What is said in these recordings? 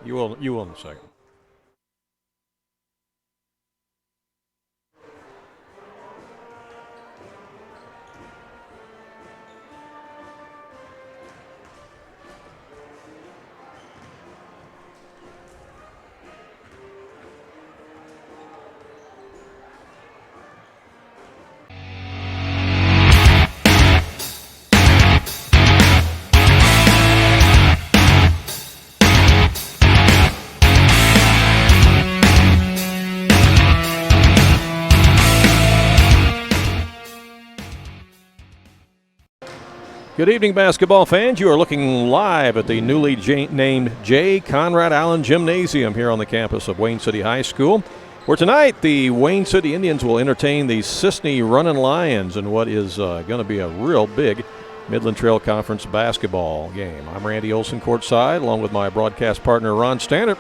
You will in a second. Good evening, basketball fans. You are looking live at the newly named J. Conrad Allen Gymnasium here on the campus of Wayne City High School, where tonight the Wayne City Indians will entertain the Cisne Runnin' Lions in what is going to be a real big Midland Trail Conference basketball game. I'm Randy Olson courtside, along with my broadcast partner, Ron Stanart.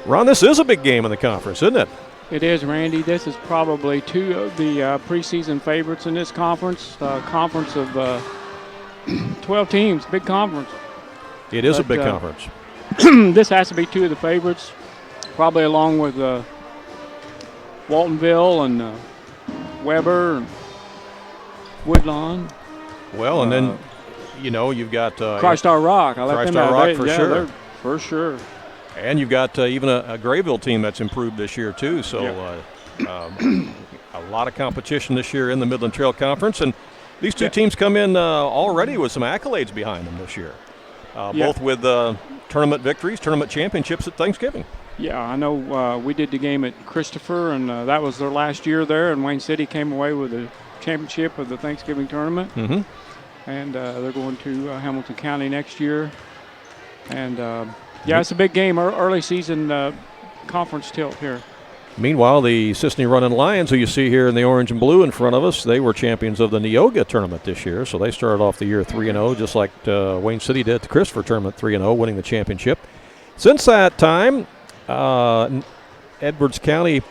Ron, this is a big game in the conference, isn't it? It is, Randy. This is probably two of the preseason favorites in this conference, conference of 12 teams, big conference. It is a big conference. This has to be two of the favorites, probably along with Waltonville and Weber and Woodlawn. Well, and then, you've got Christ-Our Rock. I left them out. Rock for sure. For sure. And you've got even a Grayville team that's improved this year, too. So a lot of competition this year in the Midland Trail Conference. And these two teams come in already with some accolades behind them this year, both with tournament victories, tournament championships at Thanksgiving. Yeah, I know we did the game at Christopher, and that was their last year there, and Wayne City came away with the championship of the Thanksgiving tournament. Mm-hmm. And they're going to Hamilton County next year. And, it's a big game, early season conference tilt here. Meanwhile, the Cisne Runnin' Lions, who you see here in the orange and blue in front of us, they were champions of the Neoga tournament this year. So they started off the year 3-0, just like Wayne City did at the Christopher tournament 3-0, winning the championship. Since that time, Edwards County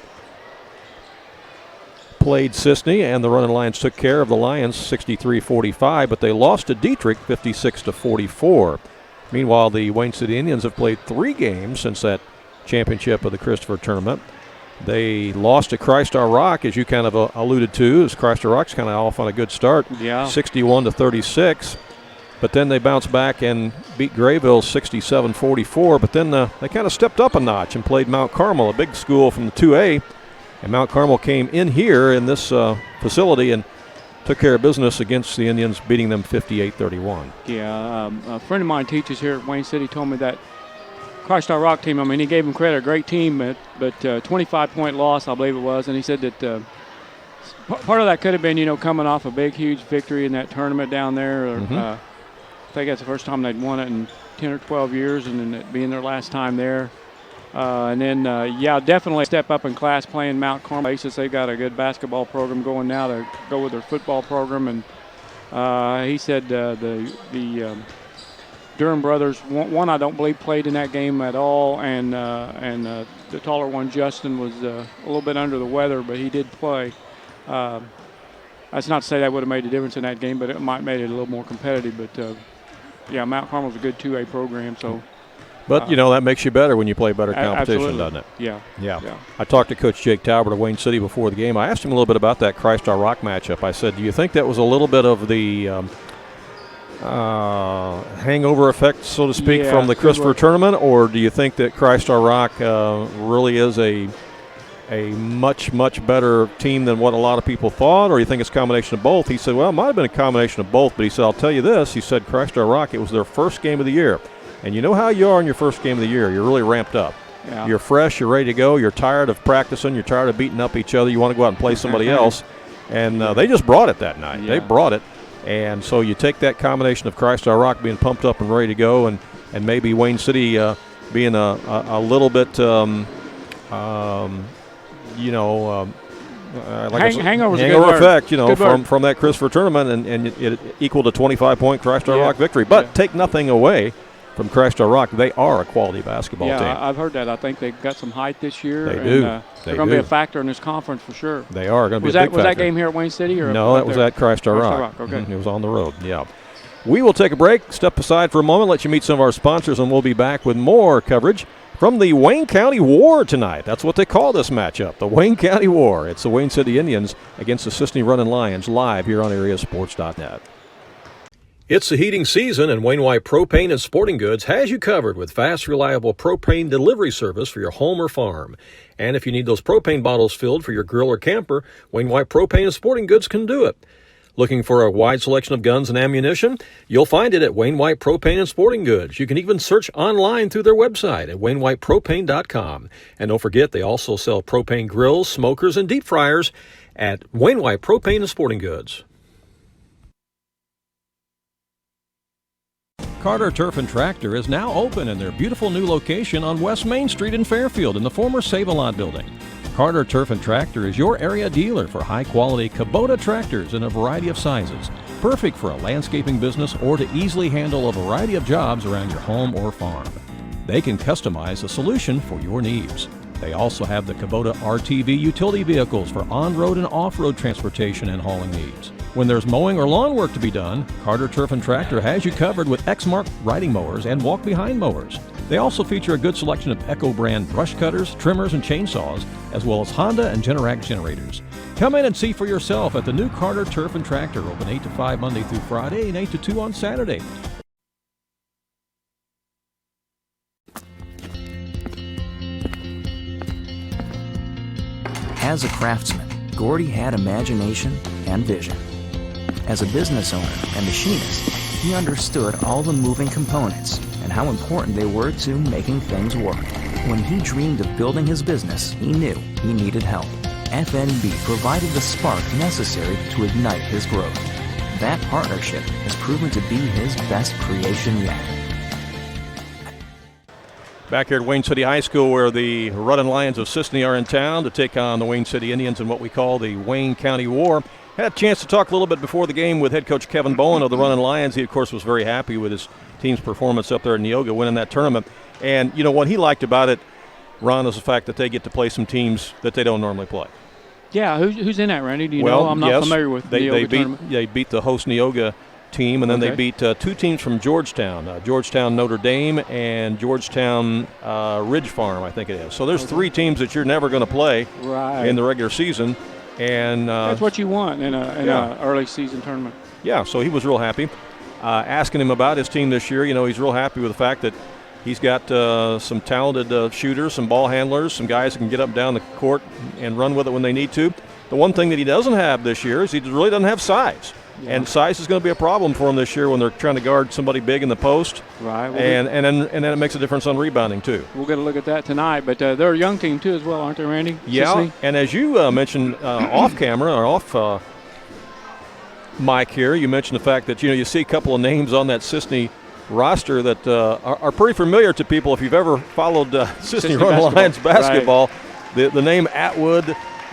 played Cisne, and the Runnin' Lions took care of the Lions 63-45, but they lost to Dietrich 56-44. Meanwhile, the Wayne City Indians have played 3 games since that championship of the Christopher tournament. They lost to Christ-Our Rock, as you kind of alluded to, as Christ-Our Rock's kind of off on a good start, 61-36. But then they bounced back and beat Grayville 67-44. But then they kind of stepped up a notch and played Mount Carmel, a big school from the 2A. And Mount Carmel came in here in this facility and took care of business against the Indians, beating them 58-31. Yeah, a friend of mine teaches here at Wayne City told me that Christ-Our Rock team, he gave them credit, a great team, but 25-point loss, I believe it was, and he said that part of that could have been, coming off a big, huge victory in that tournament down there. I think that's the first time they'd won it in 10 or 12 years, and then it being their last time there. And then, definitely step up in class playing Mount Carmel. They've got a good basketball program going now to go with their football program, and he said the Durham brothers, one I don't believe played in that game at all, and the taller one, Justin, was a little bit under the weather, but he did play. That's not to say that would have made a difference in that game, but it might have made it a little more competitive. But, Mount Carmel's a good 2A program. So, but, that makes you better when you play better competition, absolutely. Doesn't it? Yeah. I talked to Coach Jake Talbert of Wayne City before the game. I asked him a little bit about that Christ-Our Rock matchup. I said, do you think that was a little bit of the hangover effect, so to speak, from the Christopher tournament, or do you think that Christ-Our Rock really is a much, much better team than what a lot of people thought, or you think it's a combination of both? He said, well, it might have been a combination of both, but he said, I'll tell you this. He said, Christ-Our Rock, it was their first game of the year. And you know how you are in your first game of the year. You're really ramped up. Yeah. You're fresh. You're ready to go. You're tired of practicing. You're tired of beating up each other. You want to go out and play somebody else. And they just brought it that night. Yeah. They brought it. And so you take that combination of Christ-Our Rock being pumped up and ready to go, and maybe Wayne City being a little bit, hangover effect, from that Christopher tournament, and it equaled a 25-point Christ-Our Rock victory. But take nothing away from Christ-Our Rock. They are a quality basketball team. Yeah, I've heard that. I think they've got some height this year. They do. They're going to be a factor in this conference for sure. They are going to be a big factor. Was that game here at Wayne City? Or no, that was at Christ-Our Rock. Okay. It was on the road, yeah. We will take a break, step aside for a moment, let you meet some of our sponsors, and we'll be back with more coverage From the Wayne County War tonight. That's what they call this matchup, the Wayne County War. It's the Wayne City Indians against the Cisne Running Lions, live here on AreaSports.net. It's the heating season, and Wayne White Propane and Sporting Goods has you covered with fast, reliable propane delivery service for your home or farm. And if you need those propane bottles filled for your grill or camper, Wayne White Propane and Sporting Goods can do it. Looking for a wide selection of guns and ammunition? You'll find it at Wayne White Propane and Sporting Goods. You can even search online through their website at WayneWhitePropane.com. And don't forget, they also sell propane grills, smokers, and deep fryers at Wayne White Propane and Sporting Goods. Carter Turf and Tractor is now open in their beautiful new location on West Main Street in Fairfield in the former Save-A-Lot building. Carter Turf and Tractor is your area dealer for high-quality Kubota tractors in a variety of sizes, perfect for a landscaping business or to easily handle a variety of jobs around your home or farm. They can customize a solution for your needs. They also have the Kubota RTV utility vehicles for on-road and off-road transportation and hauling needs. When there's mowing or lawn work to be done, Carter Turf and Tractor has you covered with Exmark riding mowers and walk-behind mowers. They also feature a good selection of Echo brand brush cutters, trimmers, and chainsaws, as well as Honda and Generac generators. Come in and see for yourself at the new Carter Turf and Tractor, open 8 to 5 Monday through Friday and 8 to 2 on Saturday. As a craftsman, Gordy had imagination and vision. As a business owner and machinist, he understood all the moving components and how important they were to making things work. When he dreamed of building his business, he knew he needed help. FNB provided the spark necessary to ignite his growth. That partnership has proven to be his best creation yet. Back here at Wayne City High School, where the Running Lions of Cisne are in town to take on the Wayne City Indians in what we call the Wayne County War. Had a chance to talk a little bit before the game with head coach Kevin Bowen of the Running Lions. He, of course, was very happy with his team's performance up there in Neoga, winning that tournament. And, you know, what he liked about it, Ron, is the fact that they get to play some teams that they don't normally play. Yeah, who's in that, Randy? Do you know? I'm not familiar with the Neoga tournament. They beat the host Neoga team, and then they beat two teams from Georgetown, Georgetown Notre Dame and Georgetown Ridge Farm, I think it is. So there's three teams that you're never going to play in the regular season. And that's what you want in a early season tournament. Yeah, so he was real happy. Asking him about his team this year, you know, he's real happy with the fact that he's got some talented shooters, some ball handlers, some guys who can get up and down the court and run with it when they need to. The one thing that he doesn't have this year is he really doesn't have size. Yeah. And size is going to be a problem for them this year when they're trying to guard somebody big in the post. Right. And then it makes a difference on rebounding, too. We'll get a look at that tonight. But they're a young team, too, as well, aren't they, Randy? Yeah. Cisne? And as you mentioned off camera or off mic here, you mentioned the fact that, you know, you see a couple of names on that Cisne roster that are pretty familiar to people if you've ever followed Cisne Running Lions basketball. Right. The name Atwood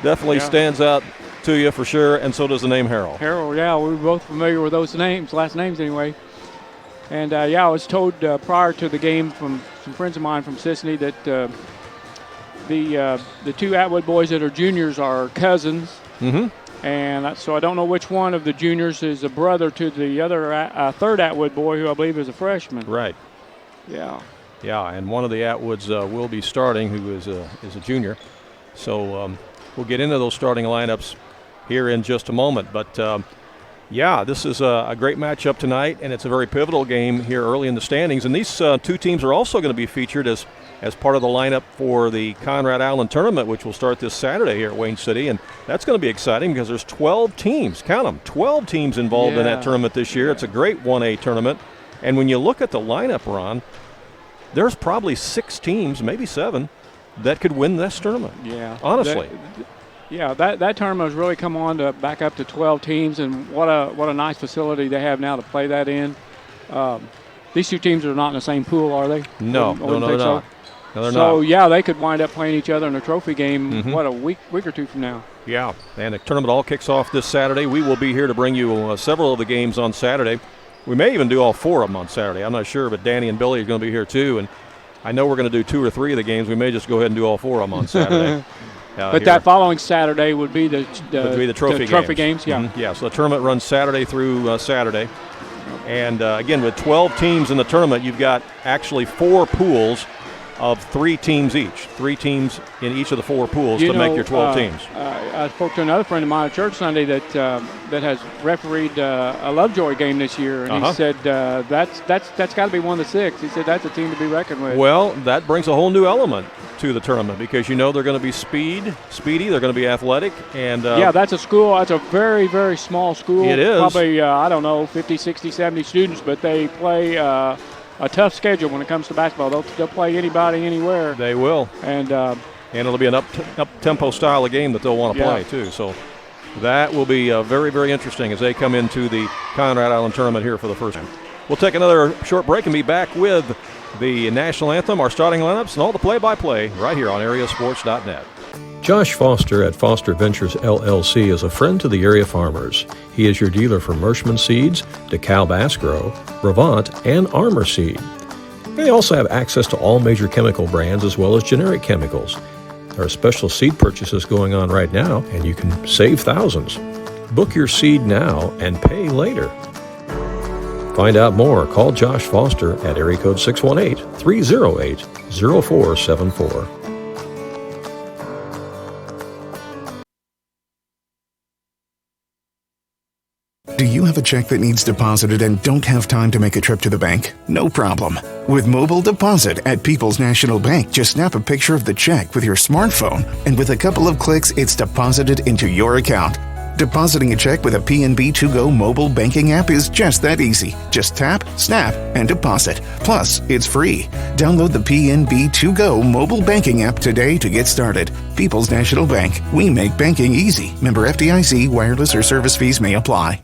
definitely stands out to you for sure, and so does the name Harrell. Harrell, yeah, we were both familiar with those names, last names anyway. And I was told prior to the game from some friends of mine from Cisne that the two Atwood boys that are juniors are cousins. Mm-hmm. And so I don't know which one of the juniors is a brother to the other third Atwood boy, who I believe is a freshman. Right. Yeah. Yeah, and one of the Atwoods will be starting, who is a junior. So we'll get into those starting lineups here in just a moment. But, this is a great matchup tonight, and it's a very pivotal game here early in the standings. And these two teams are also going to be featured as part of the lineup for the Conrad Allen tournament, which will start this Saturday here at Wayne City. And that's going to be exciting because there's 12 teams, count them, 12 teams involved in that tournament this year. It's a great 1A tournament. And when you look at the lineup, Ron, there's probably 6 teams, maybe 7, that could win this tournament. Yeah. Honestly. That tournament has really come on to back up to 12 teams, and what a nice facility they have now to play that in. These two teams are not in the same pool, are they? No, they're not. No, they're not. So, they could wind up playing each other in a trophy game, a week or two from now. Yeah, and the tournament all kicks off this Saturday. We will be here to bring you several of the games on Saturday. We may even do all 4 of them on Saturday. I'm not sure, but Danny and Billy are going to be here too, and I know we're going to do 2 or 3 of the games. We may just go ahead and do all 4 of them on Saturday. But that following Saturday would be the trophy games. Yeah. Mm-hmm. Yeah, so the tournament runs Saturday through Saturday. And, again, with 12 teams in the tournament, you've got actually 4 pools of 3 teams each. 3 teams in each of the 4 pools to make your 12 teams. I spoke to another friend of mine at church Sunday that has refereed a Lovejoy game this year, and he said that's got to be one of the 6. He said that's a team to be reckoned with. Well, that brings a whole new element to the tournament because they're going to be speedy, they're going to be athletic, and that's a school. That's a very, very small school. It is. Probably, 50, 60, 70 students, but they play a tough schedule when it comes to basketball. They'll play anybody, anywhere. They will. And it'll be an up-tempo style of game that they'll want to play, too. So that will be very, very interesting as they come into the Conrad Island tournament here for the first time. We'll take another short break and be back with the national anthem, our starting lineups, and all the play-by-play right here on AreaSports.net. Josh Foster at Foster Ventures LLC is a friend to the area farmers. He is your dealer for Mershman Seeds, DeKalb Asgrow, Brevant, and Armor Seed. They also have access to all major chemical brands as well as generic chemicals. There are special seed purchases going on right now, and you can save thousands. Book your seed now and pay later. Find out more. Call Josh Foster at area code 618-308-0474. Do you have a check that needs deposited and don't have time to make a trip to the bank? No problem. With Mobile Deposit at People's National Bank, just snap a picture of the check with your smartphone, and with a couple of clicks, it's deposited into your account. Depositing a check with a PNB 2Go mobile banking app is just that easy. Just tap, snap, and deposit. Plus, it's free. Download the PNB 2Go mobile banking app today to get started. People's National Bank. We make banking easy. Member FDIC. Wireless or service fees may apply.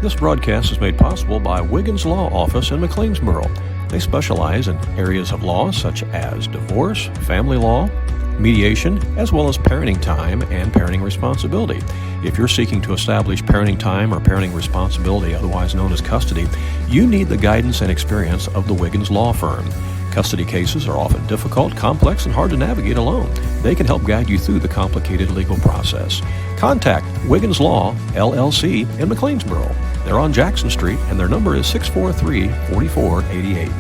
This broadcast is made possible by Wiggins Law Office in McLeansboro. They specialize in areas of law such as divorce, family law, mediation, as well as parenting time and parenting responsibility. If you're seeking to establish parenting time or parenting responsibility, otherwise known as custody, you need the guidance and experience of the Wiggins Law Firm. Custody cases are often difficult, complex, and hard to navigate alone. They can help guide you through the complicated legal process. Contact Wiggins Law, LLC in McLeansboro. They're on Jackson Street, and their number is 643-4488.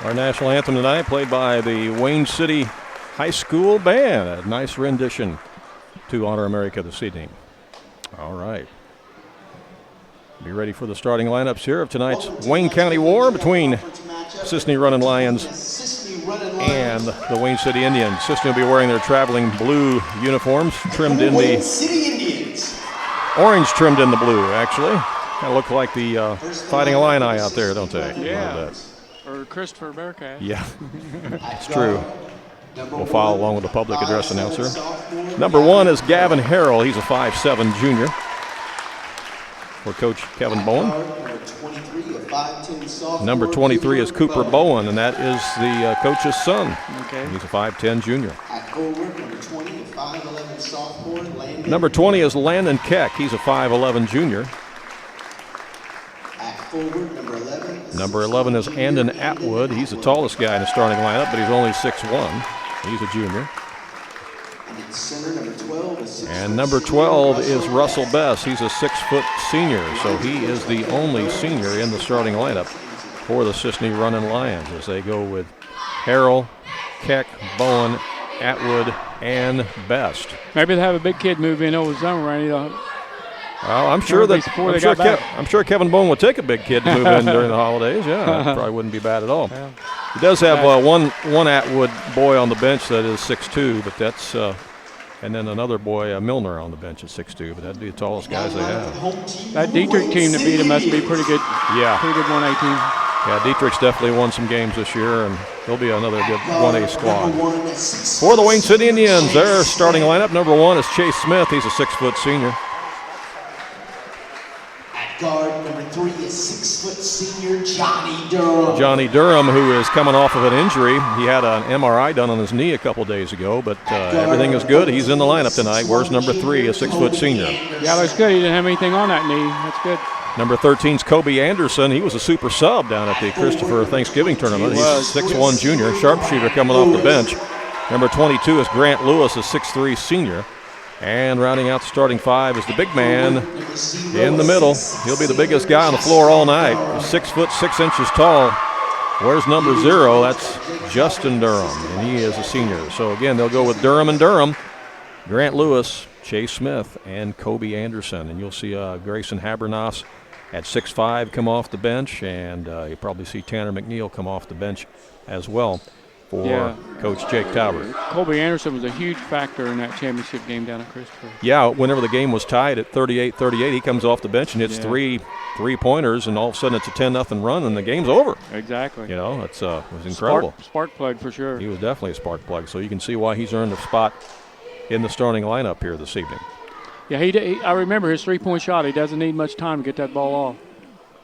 Our national anthem tonight played by the Wayne City High School Band. A nice rendition to honor America this evening. All right. Be ready for the starting lineups here of tonight's Wayne County War between Cisne Running Lions and the Wayne City Indians. Cisne will be wearing their traveling blue uniforms, trimmed in the orange, trimmed in the blue, actually. Kind of look like the Fighting Illini out there, don't they? Yeah. Or Christopher Bearcat. Yeah, it's true. We'll follow along with the public address announcer. Number 1 is Gavin Harrell. He's a 5'7" junior. For Coach Kevin Bowen. Number 23 is Cooper Bowen, and that is the coach's son. Okay. He's a 5'10" junior. Number 20 is Landon Keck. He's a 5'11" junior. Number 11 is Andon Atwood. He's the tallest guy in the starting lineup, but he's only 6'1". He's a junior. And number 12 is Russell Bess. He's a 6-foot senior, so he is the only senior in the starting lineup for the Cisne Running Lions as they go with Harrell, Keck, Bowen, Atwood, and Best. Maybe they have a big kid move in over the summer, Randy. Well, I'm sure Kevin Bone would take a big kid to move in during the holidays. Yeah, that probably wouldn't be bad at all. Yeah. He does have one Atwood boy on the bench that is 6'2", but that's and then another boy, Milner, on the bench at 6'2", but that'd be the tallest guys they have. That Dietrich team that beat him must be pretty good. Yeah, pretty good 1A team. Yeah, Dietrich's definitely won some games this year, and he'll be another good 1A squad. For the Wayne City Indians, their starting lineup, number 1 is Chase Smith. He's a 6-foot senior. Guard number 3 is 6-foot senior Johnny Durham. Johnny Durham, who is coming off of an injury. He had an MRI done on his knee a couple days ago, but everything is good. He's in the lineup tonight. Where's number 3, a 6-foot senior? Yeah, that's good. He didn't have anything on that knee. That's good. Number 13 is Kobe Anderson. He was a super sub down at the Christopher Thanksgiving tournament. He's a 6'1 junior, sharpshooter coming off the bench. Number 22 is Grant Lewis, a 6'3 senior. And rounding out the starting 5 is the big man in the middle. He'll be the biggest guy on the floor all night. He's 6 foot 6 inches tall. Where's number 0? That's Justin Durham, and he is a senior. So again, they'll go with Durham and Durham, Grant Lewis, Chase Smith, and Kobe Anderson. And you'll see Grayson Habernas at 6'5 come off the bench, and you'll probably see Tanner McNeil come off the bench as well for Coach Jake Talbert. Kobe Anderson was a huge factor in that championship game down at Christopher. Yeah, whenever the game was tied at 38-38, he comes off the bench and hits three-pointers, and all of a sudden it's a 10-0 run, and the game's over. Exactly. You know, it was incredible. Spark plug for sure. He was definitely a spark plug, so you can see why he's earned a spot in the starting lineup here this evening. Yeah, I remember his three-point shot. He doesn't need much time to get that ball off.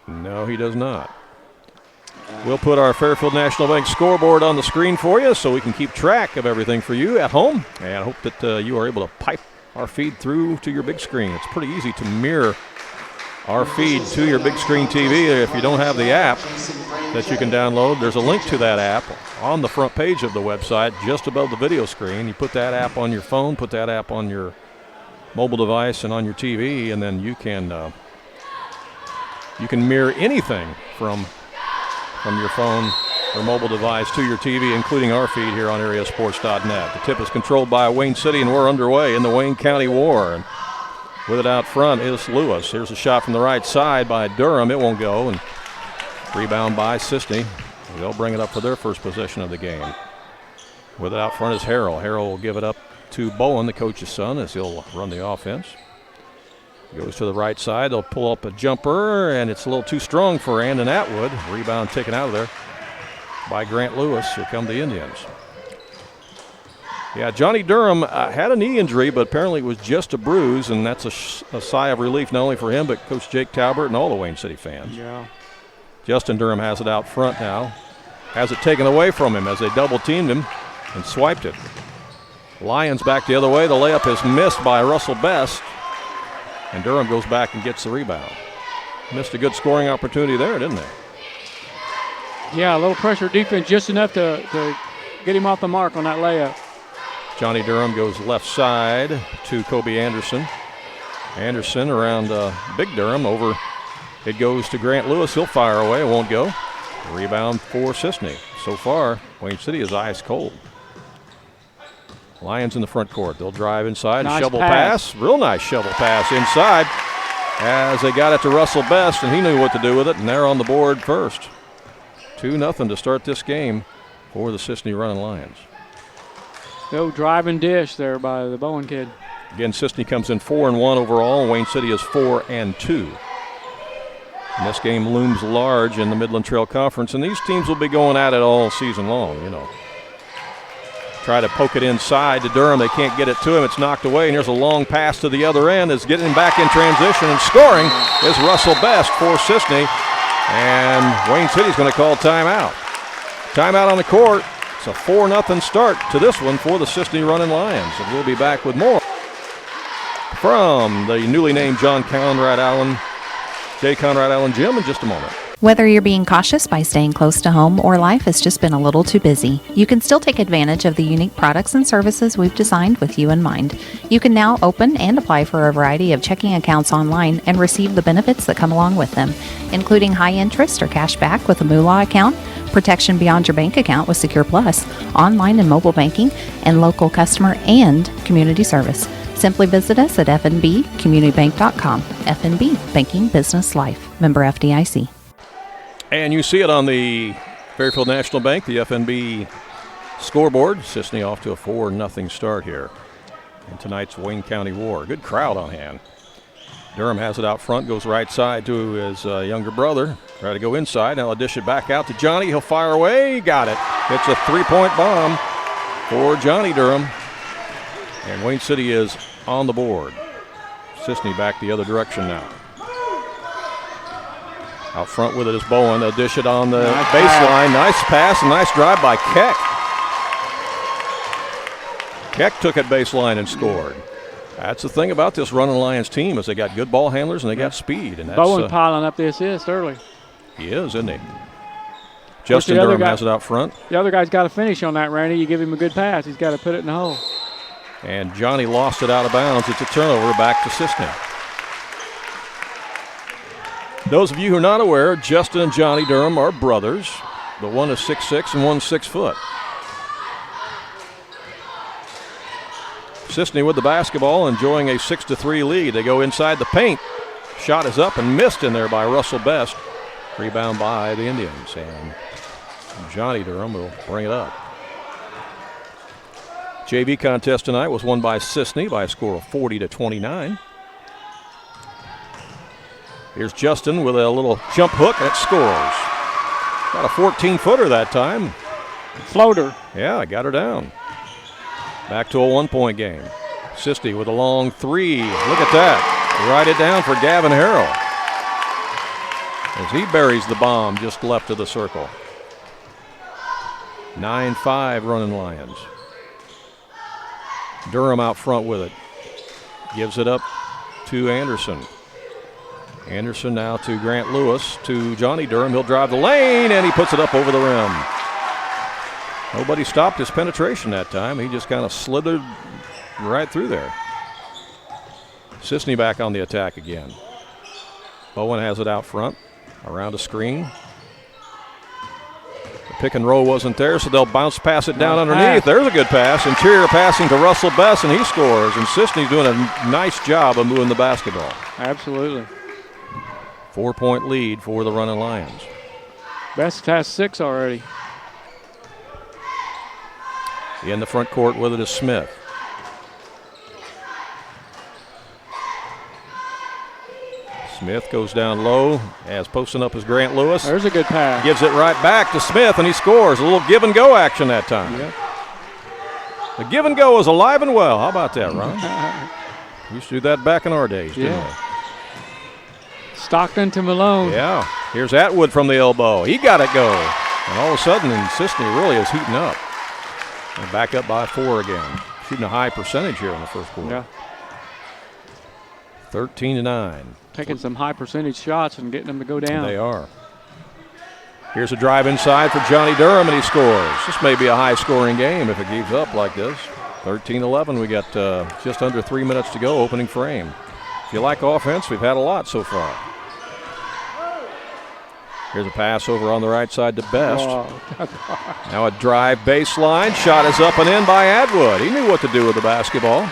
No, he does not. We'll put our Fairfield National Bank scoreboard on the screen for you so we can keep track of everything for you at home. And I hope that you are able to pipe our feed through to your big screen. It's pretty easy to mirror our feed to your big screen TV. If you don't have the app that you can download, there's a link to that app on the front page of the website just above the video screen. You put that app on your phone, put that app on your mobile device and on your TV, and then you can mirror anything from your phone or mobile device to your TV, including our feed here on AreaSports.net. The tip is controlled by Wayne City, and we're underway in the Wayne County War. And with it out front is Lewis. Here's a shot from the right side by Durham. It won't go, and rebound by Cisne. They'll bring it up for their first possession of the game. With it out front is Harrell. Harrell will give it up to Bowen, the coach's son, as he'll run the offense. Goes to the right side. They'll pull up a jumper, and it's a little too strong for Andon Atwood. Rebound taken out of there by Grant Lewis. Here come the Indians. Yeah, Johnny Durham had a knee injury, but apparently it was just a bruise, and that's a sigh of relief not only for him, but Coach Jake Talbert and all the Wayne City fans. Yeah. Justin Durham has it out front now. Has it taken away from him as they double-teamed him and swiped it. Lions back the other way. The layup is missed by Russell Best. And Durham goes back and gets the rebound. Missed a good scoring opportunity there, didn't they? Yeah, a little pressure defense, just enough to get him off the mark on that layup. Johnny Durham goes left side to Kobe Anderson. Anderson around Big Durham over. It goes to Grant Lewis. He'll fire away. It won't go. Rebound for Cisne. So far, Wayne City is ice cold. Lions in the front court. They'll drive inside. Nice shovel pass. Real nice shovel pass inside as they got it to Russell Best, and he knew what to do with it, and they're on the board first. 2-0 to start this game for the Cisne Running Lions. No driving dish there by the Bowen kid. Again, Cisne comes in 4-1 overall. Wayne City is 4-2. And this game looms large in the Midland Trail Conference, and these teams will be going at it all season long, you know. Try to poke it inside to Durham. They can't get it to him. It's knocked away, and here's a long pass to the other end. Is getting him back in transition, and scoring is Russell Best for Cisne. And Wayne City's going to call timeout. Timeout on the court. It's a 4-0 start to this one for the Cisne Running Lions. And we'll be back with more from the newly named J. Conrad Allen Gym in just a moment. Whether you're being cautious by staying close to home or life has just been a little too busy, you can still take advantage of the unique products and services we've designed with you in mind. You can now open and apply for a variety of checking accounts online and receive the benefits that come along with them, including high interest or cash back with a Moolah account, protection beyond your bank account with Secure Plus, online and mobile banking, and local customer and community service. Simply visit us at fnbcommunitybank.com. FNB, Banking Business Life. Member FDIC. And you see it on the Fairfield National Bank, the FNB scoreboard. Cisne off to a 4-0 start here in tonight's Wayne County War. Good crowd on hand. Durham has it out front, goes right side to his younger brother. Try to go inside. Now he'll dish it back out to Johnny. He'll fire away. Got it. It's a 3-point bomb for Johnny Durham. And Wayne City is on the board. Cisne back the other direction now. Out front with it is Bowen. They'll dish it on the baseline. Nice pass and nice drive by Keck. Keck took it baseline and scored. That's the thing about this Running Lions team is they got good ball handlers and they got speed. And that's, Bowen piling up the assist early. He is, isn't he? Justin Durham has it out front. The other guy's got to finish on that, Randy. You give him a good pass. He's got to put it in the hole. And Johnny lost it out of bounds. It's a turnover back to Cisne. Those of you who are not aware, Justin and Johnny Durham are brothers. The one is 6'6" and one's 6 foot. Cisne with the basketball, enjoying a 6-3 lead. They go inside the paint. Shot is up and missed in there by Russell Best. Rebound by the Indians, and Johnny Durham will bring it up. JV contest tonight was won by Cisne by a score of 40-29. Here's Justin with a little jump hook, and it scores. Got a 14-footer that time. Floater. Yeah, got her down. Back to a 1-point game. Cisne with a long three. Look at that. Write it down for Gavin Harrell as he buries the bomb just left of the circle. 9-5 Running Lions. Durham out front with it. Gives it up to Anderson. Anderson now to Grant Lewis, to Johnny Durham. He'll drive the lane, and he puts it up over the rim. Nobody stopped his penetration that time. He just kind of slithered right through there. Cisne back on the attack again. Bowen has it out front, around a screen. The pick and roll wasn't there, so they'll bounce pass it down underneath. There's a good pass. Interior passing to Russell Best, and he scores. And Cisne's doing a nice job of moving the basketball. Absolutely. 4-point lead for the Running Lions. Best has 6 already. In the front court with it is Smith. Smith goes down low, as posting up as Grant Lewis. There's a good pass. Gives it right back to Smith, and he scores. A little give and go action that time. Yep. The give and go is alive and well. How about that, Ron? We used to do that back in our days, didn't we? Stockton to Malone. Yeah. Here's Atwood from the elbow. He got it go. And all of a sudden, Cisne really is heating up. And back up by 4 again. Shooting a high percentage here in the first quarter. Yeah. 13-9. Taking some high percentage shots and getting them to go down. They are. Here's a drive inside for Johnny Durham, and he scores. This may be a high-scoring game if it keeps up like this. 13-11. We got just under 3 minutes to go, opening frame. If you like offense, we've had a lot so far. Here's a pass over on the right side to Best. Oh. Now a drive baseline. Shot is up and in by Atwood. He knew what to do with the basketball.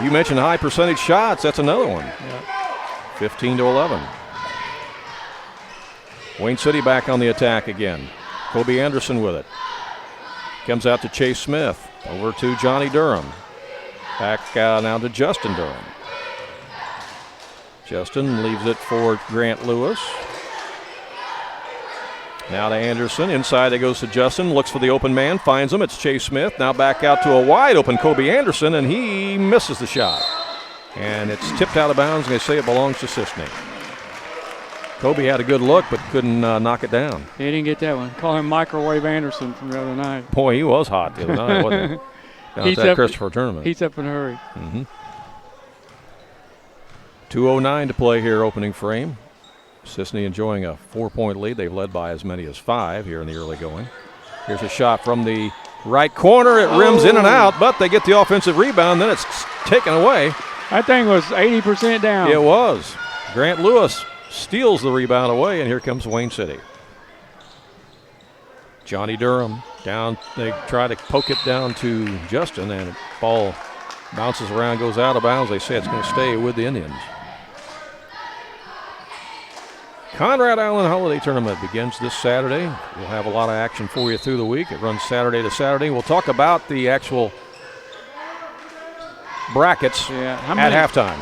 You mentioned high percentage shots. That's another one. Yeah. 15-11. Wayne City back on the attack again. Kobe Anderson with it. Comes out to Chase Smith. Over to Johnny Durham. Back now to Justin Durham. Justin leaves it for Grant Lewis. Now to Anderson. Inside it goes to Justin. Looks for the open man. Finds him. It's Chase Smith. Now back out to a wide open Kobe Anderson, and he misses the shot. And it's tipped out of bounds, and they say it belongs to Cisne. Kobe had a good look, but couldn't knock it down. He didn't get that one. Call him Microwave Anderson from the other night. Boy, he was hot the other night, wasn't he? At that Christopher tournament. Heats up in a hurry. 2:09 to play here, opening frame. Cisne enjoying a 4-point lead. They've led by as many as 5 here in the early going. Here's a shot from the right corner. It rims in and out, but they get the offensive rebound. Then it's taken away. That thing was 80% down. It was. Grant Lewis steals the rebound away, and here comes Wayne City. Johnny Durham down. They try to poke it down to Justin, and the ball bounces around, goes out of bounds. They say it's going to stay with the Indians. Conrad Island Holiday Tournament begins this Saturday. We'll have a lot of action for you through the week. It runs Saturday to Saturday. We'll talk about the actual brackets at halftime.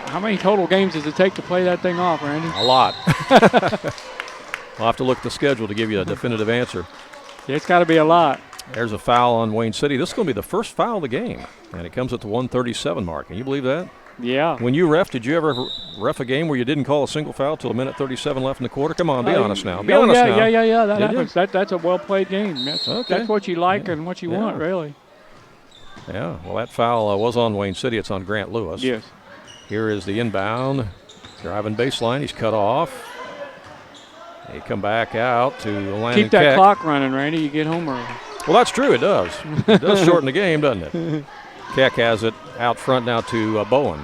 How many total games does it take to play that thing off, Randy? A lot. We'll have to look at the schedule to give you a definitive answer. Yeah, it's got to be a lot. There's a foul on Wayne City. This is going to be the first foul of the game, and it comes at the 1:37 mark. Can you believe that? Yeah. When you did you ever ref a game where you didn't call a single foul till a minute 37 left in the quarter? Come on, be honest now. Be honest now. Yeah. That happens. That's a well-played game. That's what you like and what you want, really. Yeah, well, that foul was on Wayne City. It's on Grant Lewis. Yes. Here is the inbound. Driving baseline. He's cut off. They come back out to Landon Keep that Keck. clock running, Randy. You get home early. Well, that's true. It does. It does shorten the game, doesn't it? Keck has it out front now to Bowen.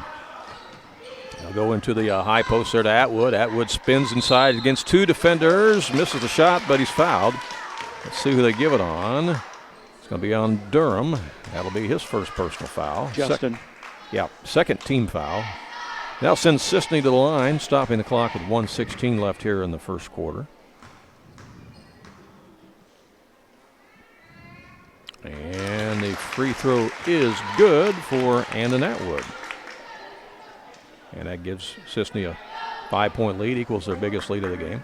They'll go into the high post there to Atwood. Atwood spins inside against 2 defenders. Misses the shot, but he's fouled. Let's see who they give it on. It's going to be on Durham. That'll be his first personal foul. Justin. Second team foul. Now sends Cisne to the line, stopping the clock with 1:16 left here in the first quarter. And the free throw is good for Andon Atwood. And that gives Cisne a 5-point lead, equals their biggest lead of the game.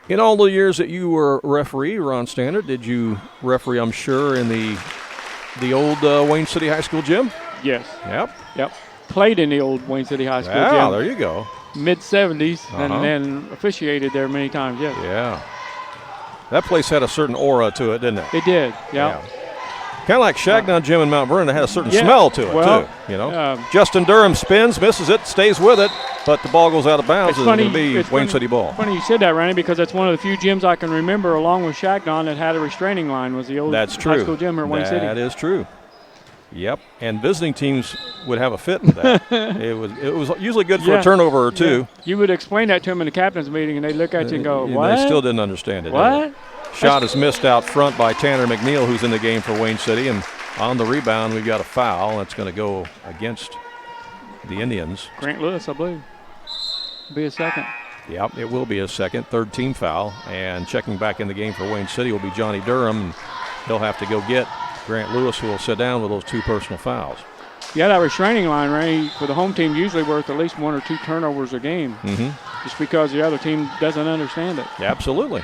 In all the years that you were referee, Ron Stanart, did you referee, I'm sure, in the old Wayne City High School gym? Yes. Yep. Played in the old Wayne City High School gym. Yeah, there you go. Mid-'70s, and then officiated there many times, yes. Yeah. That place had a certain aura to it, didn't it? It did, yeah. Kind of like Shagnon Gym in Mount Vernon, it had a certain smell to it, too. You know, Justin Durham spins, misses it, stays with it, but the ball goes out of bounds. It's going to be Wayne City ball. Funny you said that, Randy, because that's one of the few gyms I can remember, along with Shagnon, that had a restraining line. Was the old high school gym here in Wayne City. That is true. Yep, and visiting teams would have a fit with that. it was usually good for a turnover or two. Yeah. You would explain that to them in the captain's meeting, and they'd look at you and go, "What?" They still didn't understand it. What? Shot is missed out front by Tanner McNeil, who's in the game for Wayne City, and on the rebound we've got a foul that's going to go against the Indians. Grant Lewis, I believe, be a second. Yep, it will be a second, third team foul, and checking back in the game for Wayne City will be Johnny Durham, and he'll have to go get Grant Lewis, who will sit down with those 2 personal fouls. Yeah, that restraining line, Ray, for the home team usually worth at least 1 or 2 turnovers a game, just because the other team doesn't understand it. Yeah, absolutely.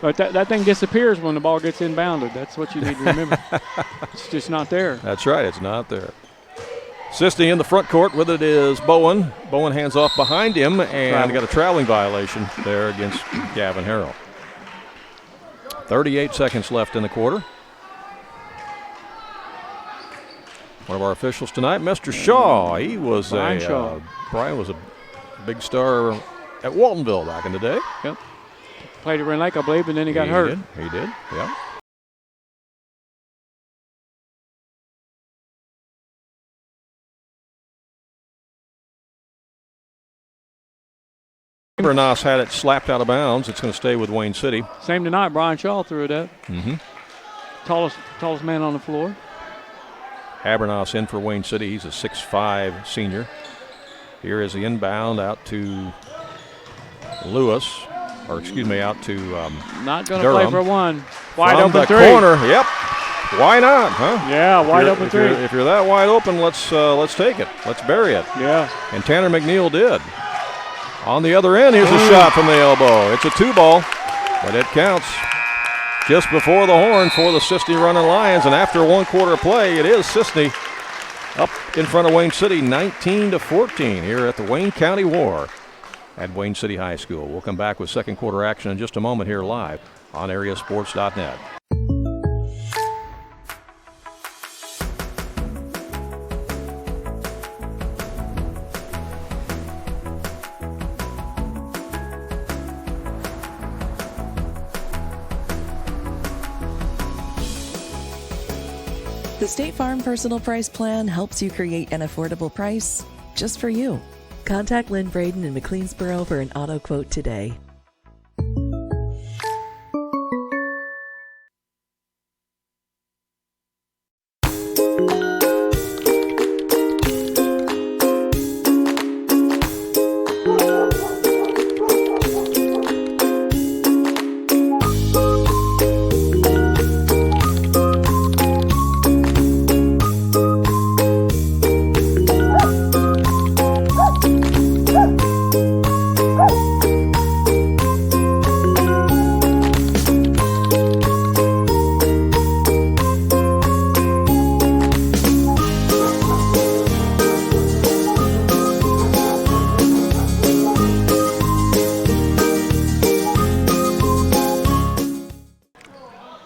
But that thing disappears when the ball gets inbounded. That's what you need to remember. It's just not there. That's right, it's not there. Cisne in the front court with it is Bowen. Bowen hands off behind him and got a traveling violation there against Gavin Harrell. 38 seconds left in the quarter. One of our officials tonight, Mr. Shaw. He was Brian was a big star at Waltonville back in the day. Yep. Played at Ren Lake, I believe, and then he got hurt. He did, yeah. Abernos had it slapped out of bounds. It's going to stay with Wayne City. Same tonight, Brian Shaw threw it up. Tallest man on the floor. Abernos in for Wayne City. He's a 6'5" senior. Here is the inbound out to Lewis, out to not going to Durham. play for one. Wide from open the three. Corner. Yep. Why not, huh? Yeah, wide open three. If you're that wide open, let's take it. Let's bury it. Yeah. And Tanner McNeil did. On the other end, here's a shot from the elbow. It's a 2-ball, but it counts. Just before the horn for the Cisne Running Lions, and after 1 quarter of play, it is Cisne up in front of Wayne City, 19-14 here at the Wayne County War at Wayne City High School. We'll come back with second quarter action in just a moment here live on AreaSports.net. The State Farm Personal Price Plan helps you create an affordable price just for you. Contact Lynn Braden in McLeansboro for an auto quote today.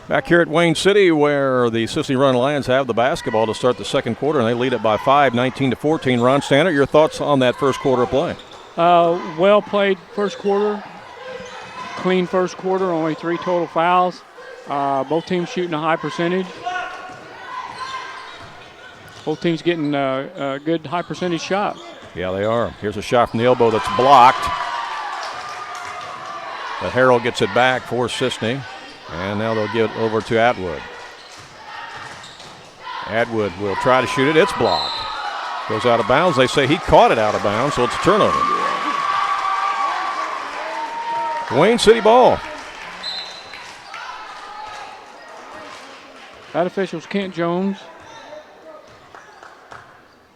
Back here at Wayne City, where the Cisne Run Lions have the basketball to start the second quarter, and they lead it by 5, 19-14. Ron Stanart, your thoughts on that first quarter of play? Well played first quarter. Clean first quarter, only 3 total fouls. Both teams shooting a high percentage. Both teams getting a good high percentage shot. Yeah, they are. Here's a shot from the elbow that's blocked. But Harrell gets it back for Cisne. And now they'll give it over to Atwood. Atwood will try to shoot it. It's blocked. Goes out of bounds. They say he caught it out of bounds, so it's a turnover. Wayne City ball. That official's Kent Jones.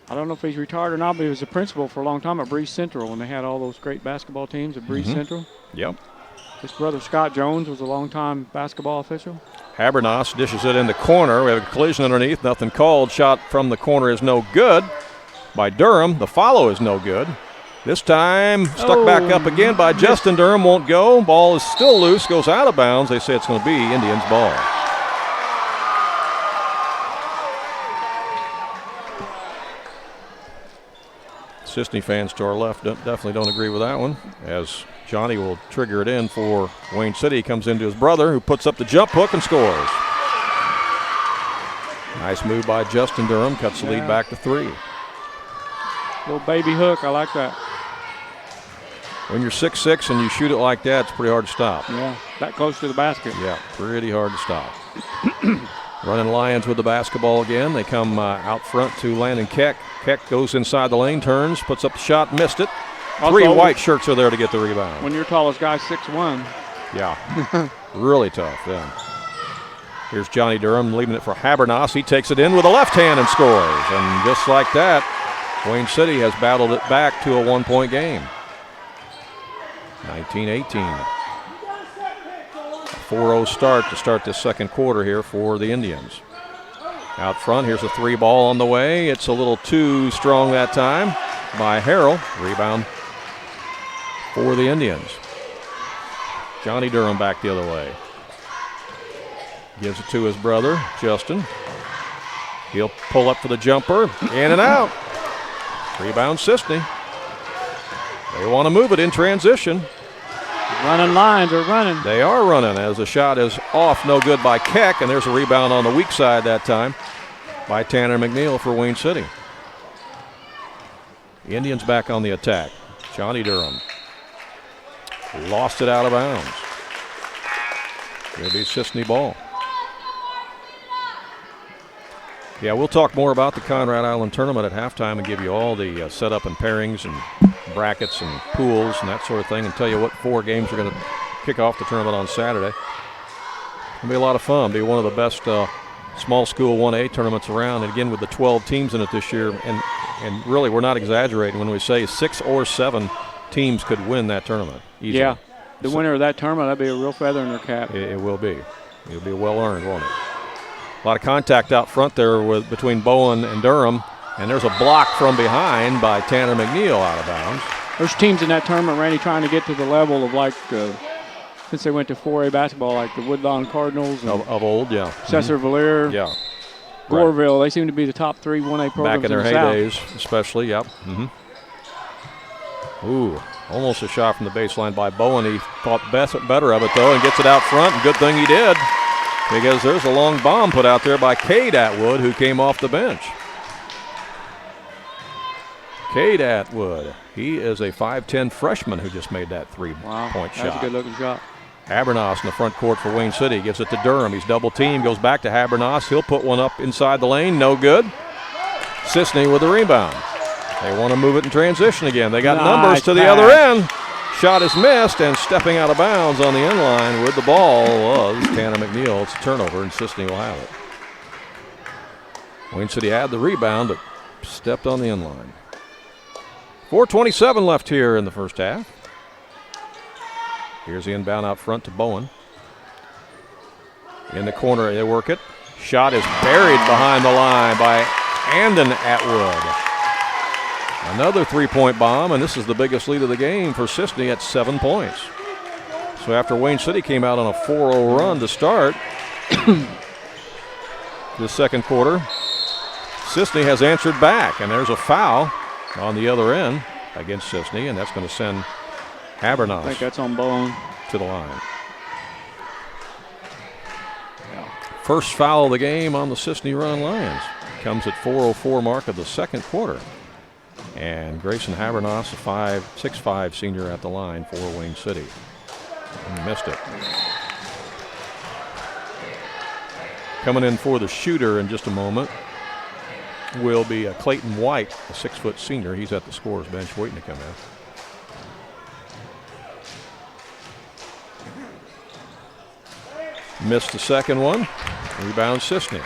I don't know if he's retired or not, but he was the principal for a long time at Breeze Central when they had all those great basketball teams at Breeze Central. Yep. His brother Scott Jones was a longtime basketball official. Habernas dishes it in the corner. We have a collision underneath. Nothing called. Shot from the corner is no good by Durham. The follow is no good. This time stuck back up again by Justin Durham. Won't go. Ball is still loose. Goes out of bounds. They say it's going to be Indians' ball. Cisne fans to our left definitely don't agree with that one, as Johnny will trigger it in for Wayne City. Comes into his brother, who puts up the jump hook and scores. Nice move by Justin Durham. Cuts the lead back to 3. Little baby hook. I like that. When you're 6'6" and you shoot it like that, it's pretty hard to stop. Yeah, that close to the basket. Yeah, pretty hard to stop. Running Lions with the basketball again. They come out front to Landon Keck. Keck goes inside the lane, turns, puts up the shot, missed it. Also, 3 white shirts are there to get the rebound. When your tallest guy's 6'1". Yeah, really tough then. Here's Johnny Durham leaving it for Habernas. He takes it in with a left hand and scores. And just like that, Wayne City has battled it back to a 1-point game. 19-18. 4-0 start to start this second quarter here for the Indians. Out front, here's a 3 ball on the way. It's a little too strong that time by Harrell. Rebound for the Indians. Johnny Durham back the other way. Gives it to his brother, Justin. He'll pull up for the jumper. In and out. Rebound Cisne. They want to move it in transition. Running Lions are running. They are running as the shot is off, no good by Keck, and there's a rebound on the weak side that time by Tanner McNeil for Wayne City. The Indians back on the attack. Johnny Durham lost it out of bounds. It'll be Cisne ball. Yeah, we'll talk more about the Conrad Island tournament at halftime and give you all the setup and pairings and brackets and pools and that sort of thing, and tell you what 4 games are going to kick off the tournament on Saturday. It'll be a lot of fun. It'll be one of the best small school 1A tournaments around, and again with the 12 teams in it this year, and really we're not exaggerating when we say 6 or 7 teams could win that tournament easily. Yeah, the winner of that tournament, that'd be a real feather in their cap. It will be. It'll be well earned, won't it? A lot of contact out front there between Bowen and Durham, and there's a block from behind by Tanner McNeil out of bounds. There's teams in that tournament, Randy, trying to get to the level of like, since they went to 4A basketball, like the Woodlawn Cardinals. Of old, yeah. Cesar Valere. Yeah. Goreville, they seem to be the top 3 1A programs back in their heydays, South. especially, yep. Ooh, almost a shot from the baseline by Bowen. He thought better of it, though, and gets it out front, and good thing he did. because there's a long bomb put out there by Cade Atwood, who came off the bench. Cade Atwood, he is a 5'10 freshman who just made that three-point shot. That's a good-looking shot. Habernas in the front court for Wayne City. Gives it to Durham. He's double-teamed. Goes back to Habernas. He'll put one up inside the lane. No good. Cisne with the rebound. They want to move it in transition again. They got numbers to the other end. Shot is missed, and stepping out of bounds on the end line with the ball was Tanner McNeil. It's a turnover, and Cisne will have it. Wayne City had the rebound, but stepped on the end line. 4:27 left here in the first half. Here's the inbound out front to Bowen. In the corner, they work it. Shot is buried behind the line by Andon Atwood. Another three-point bomb, and this is the biggest lead of the game for Cisne at 7 points. So after Wayne City came out on a 4-0 run to start the second quarter, Cisne has answered back, and there's a foul on the other end against Cisne, and that's going to send Habernas, I think that's on Bowen, to the line. First foul of the game on the Cisne Run Lions. Comes at 4:04 mark of the second quarter. And Grayson Habernas, a 6'5" senior at the line for Wayne City. And he missed it. Coming in for the shooter in just a moment will be Clayton White, a 6' senior. He's at the scorer's bench waiting to come in. Missed the second one. Rebound Cisne.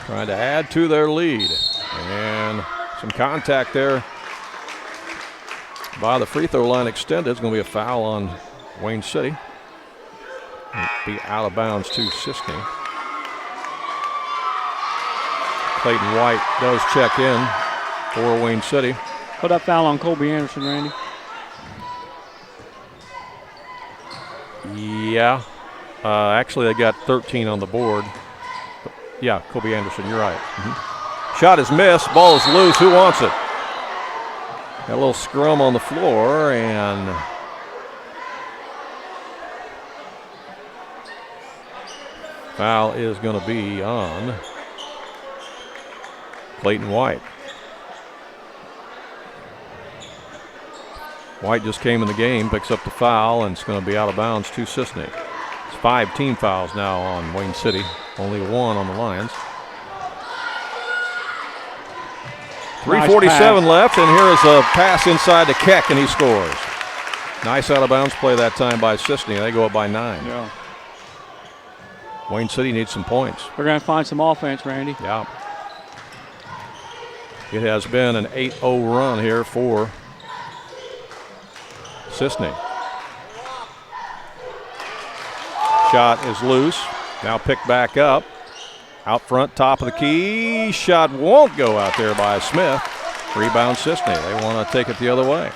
Trying to add to their lead. And some contact there by the free throw line extended. It's going to be a foul on Wayne City. It'll be out of bounds to Cisne. Clayton White does check in for Wayne City. Put that foul on Colby Anderson, Randy. Yeah. Actually, they got 13 on the board. But yeah, Colby Anderson, you're right. Shot is missed. Ball is loose. Who wants it? Got a little scrum on the floor, and foul is going to be on Clayton White. White just came in the game, picks up the foul, and it's going to be out of bounds to Cisne. It's 5 team fouls now on Wayne City, only 1 on the Lions. 3:47 left, and here is a pass inside to Keck, and he scores. Nice out of bounds play that time by Cisne. They go up by 9. Yeah. Wayne City needs some points. We're going to find some offense, Randy. Yeah. It has been an 8-0 run here for Cisne. Shot is loose. Now picked back up. Out front, top of the key. Shot won't go out there by Smith. Rebound Cisne. They want to take it the other way.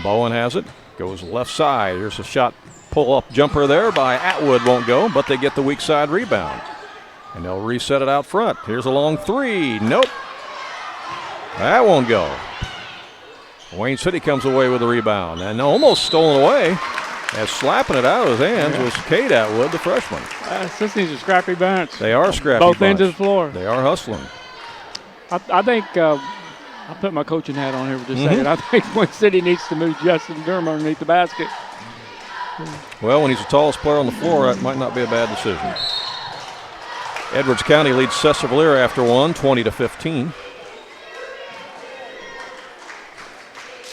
Bowen has it. Goes left side. Here's a shot pull-up jumper there by Atwood. Won't go, but they get the weak side rebound. And they'll reset it out front. Here's a long three. Nope. That won't go. Wayne City comes away with the rebound. And almost stolen away. As slapping it out of his hands was Cade Atwood, the freshman. Cisne's a scrappy bunch. They are scrappy Both bunch. ends of the floor. They are hustling. I think I'll put my coaching hat on here for just a second. I think Wayne City needs to move Justin Durham underneath the basket. Well, when he's the tallest player on the floor, that might not be a bad decision. Edwards County leads Cesar-Valera after one, 20-15.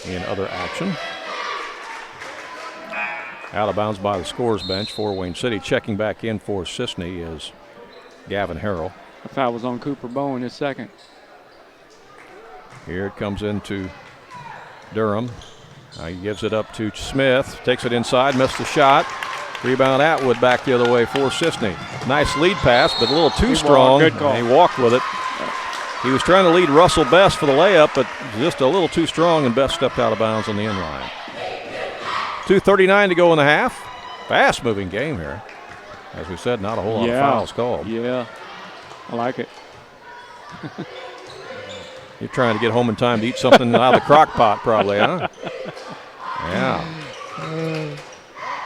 In other action. Out of bounds by the scorer's bench for Wayne City. Checking back in for Cisne is Gavin Harrell. The foul was on Cooper Bowen his second. Here it comes into Durham. He gives it up to Smith. Takes it inside, missed the shot. Rebound Atwood back the other way for Cisne. Nice lead pass, but a little too strong. Good call. And he walked with it. He was trying to lead Russell Best for the layup, but just a little too strong, and Best stepped out of bounds on the end line. 2:39 to go in the half. Fast-moving game here. As we said, not a whole lot of fouls called. Yeah, I like it. You're trying to get home in time to eat something out of the crock pot probably, huh? Yeah.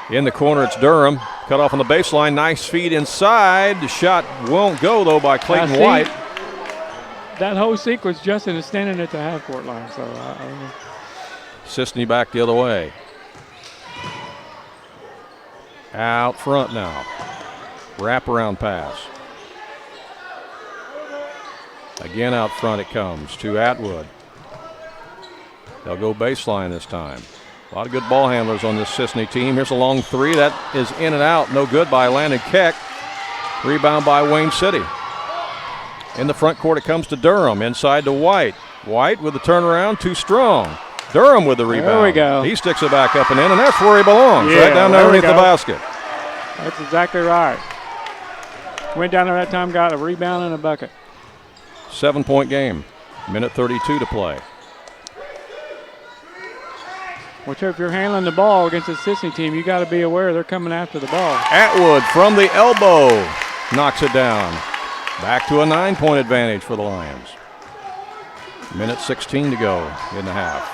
In the corner, it's Durham. Cut off on the baseline. Nice feed inside. The shot won't go, though, by Clayton White. That whole sequence, Justin is standing at the half-court line. So I don't know. Cisne back the other way. Out front now. Wraparound pass. Again out front it comes to Atwood. They'll go baseline this time. A lot of good ball handlers on this Cisne team. Here's a long three. That is in and out. No good by Landon Keck. Rebound by Wayne City. In the front court it comes to Durham. Inside to White. White with the turnaround. Too strong. Durham with the rebound. There we go. He sticks it back up and in, and that's where he belongs. Yeah, right down there underneath the basket. That's exactly right. Went down there that time, got a rebound and a bucket. 7-point game. Minute 32 to play. Which if you're handling the ball against the Cisne team, you got to be aware they're coming after the ball. Atwood from the elbow knocks it down. Back to a 9-point advantage for the Lions. Minute 16 to go in the half.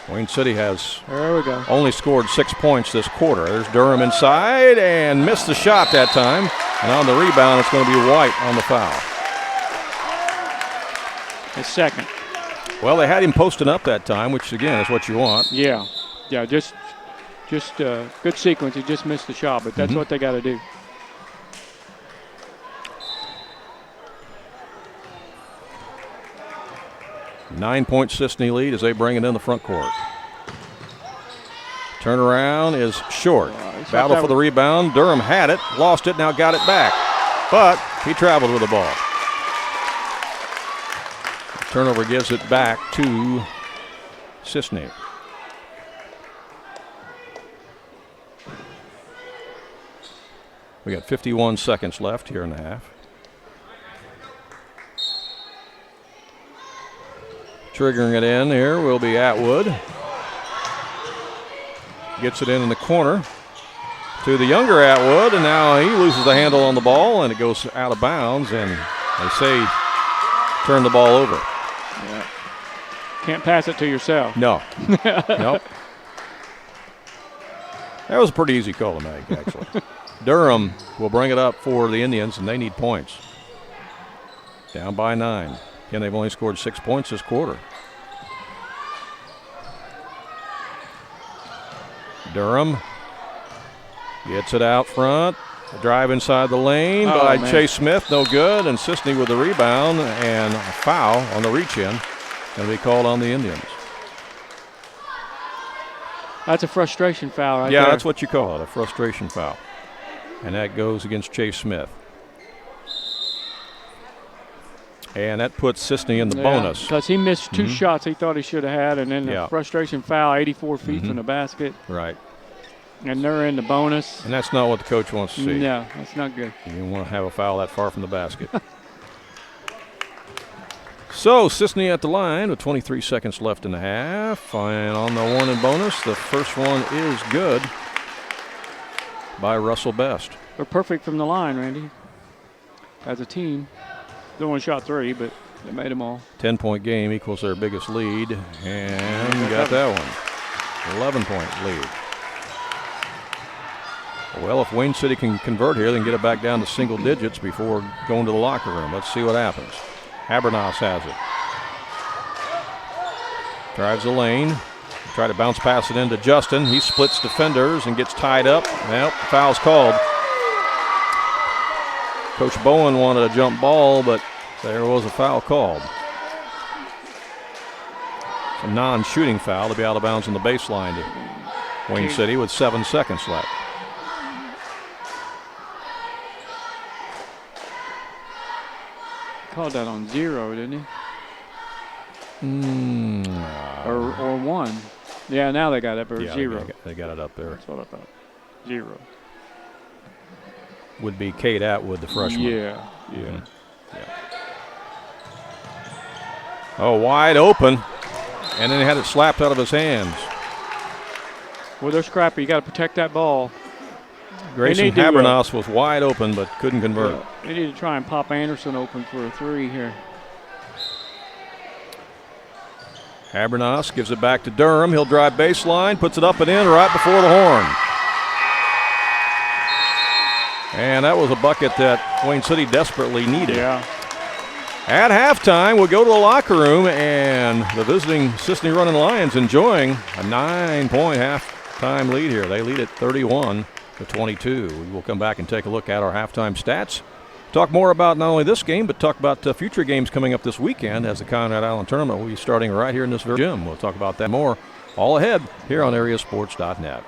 Wayne City has only scored 6 points this quarter. There's Durham inside and missed the shot that time. And on the rebound, it's going to be White on the foul. His second. Well, they had him posting up that time, which again is what you want. Yeah, just good sequence. He just missed the shot, but that's what they got to do. Nine-point Cisne lead as they bring it in the front court. Turnaround is short. Battle for the rebound. Durham had it, lost it, now got it back. But he traveled with the ball. Turnover gives it back to Cisne. We got 51 seconds left here in the half. Triggering it in here will be Atwood. Gets it in the corner to the younger Atwood, and now he loses the handle on the ball, and it goes out of bounds, and they say turn the ball over. Yeah. Can't pass it to yourself. No. Nope. That was a pretty easy call to make, actually. Durham will bring it up for the Indians, and they need points. Down by 9. Again, they've only scored 6 points this quarter. Durham gets it out front. A drive inside the lane by Chase Smith, no good. And Cisne with the rebound and a foul on the reach-in. Going to be called on the Indians. That's a frustration foul right there. Yeah, that's what you call it, a frustration foul. And that goes against Chase Smith. And that puts Cisne in the bonus. Because he missed 2 shots he thought he should have had, and then the frustration foul, 84 feet from the basket. Right. And they're in the bonus. And that's not what the coach wants to see. No, that's not good. You don't want to have a foul that far from the basket. So Cisne at the line with 23 seconds left in the half. And on the one in bonus, the first one is good by Russell Best. They're perfect from the line, Randy, as a team. They only shot 3, but they made them all. 10-point game equals their biggest lead, and got that one. 11-point lead. Well, if Wayne City can convert here, they can get it back down to single digits before going to the locker room. Let's see what happens. Habernas has it. Drives the lane. Try to bounce pass it into Justin. He splits defenders and gets tied up. Well, the foul's called. Coach Bowen wanted a jump ball, but there was a foul called. It's a non-shooting foul to be out of bounds on the baseline to Wayne City with 7 seconds left. Called that on 0, didn't he? Or 1. Yeah, now they got it up there. 0. They got it up there. That's what I thought. 0. Would be Kate Atwood, the freshman. Yeah. Oh, wide open. And then he had it slapped out of his hands. Well, they're scrappy. You got to protect that ball. Grayson Habernas was wide open but couldn't convert. They need to try and pop Anderson open for a 3 here. Habernas gives it back to Durham. He'll drive baseline, puts it up and in right before the horn. And that was a bucket that Wayne City desperately needed. Yeah. At halftime, we'll go to the locker room, and the visiting Cisne Running Lions enjoying a 9-point halftime lead here. They lead at 31-22. We will come back and take a look at our halftime stats. Talk more about not only this game, but talk about future games coming up this weekend as the Conrad Island Tournament will be starting right here in this very gym. We'll talk about that more all ahead here on AreaSports.net.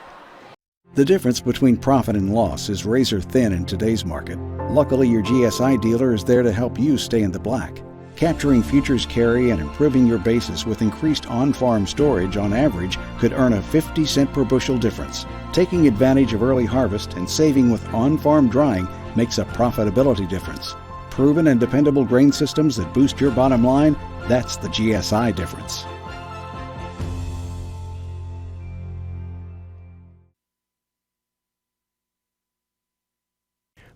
The difference between profit and loss is razor thin in today's market. Luckily, your GSI dealer is there to help you stay in the black. Capturing futures carry and improving your basis with increased on-farm storage on average could earn a 50-cent per bushel difference. Taking advantage of early harvest and saving with on-farm drying makes a profitability difference. Proven and dependable grain systems that boost your bottom line, that's the GSI difference.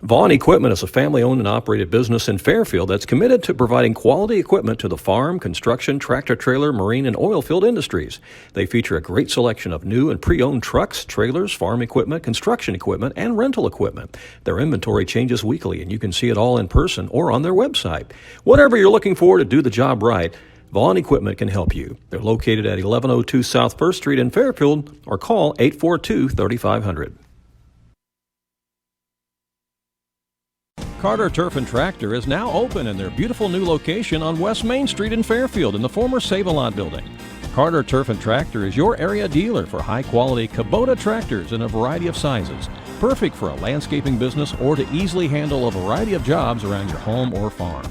Vaughn Equipment is a family-owned and operated business in Fairfield that's committed to providing quality equipment to the farm, construction, tractor-trailer, marine, and oil field industries. They feature a great selection of new and pre-owned trucks, trailers, farm equipment, construction equipment, and rental equipment. Their inventory changes weekly, and you can see it all in person or on their website. Whatever you're looking for to do the job right, Vaughn Equipment can help you. They're located at 1102 South 1st Street in Fairfield, or call 842-3500. Carter Turf and Tractor is now open in their beautiful new location on West Main Street in Fairfield in the former Save-A-Lot building. Carter Turf and Tractor is your area dealer for high-quality Kubota tractors in a variety of sizes, perfect for a landscaping business or to easily handle a variety of jobs around your home or farm.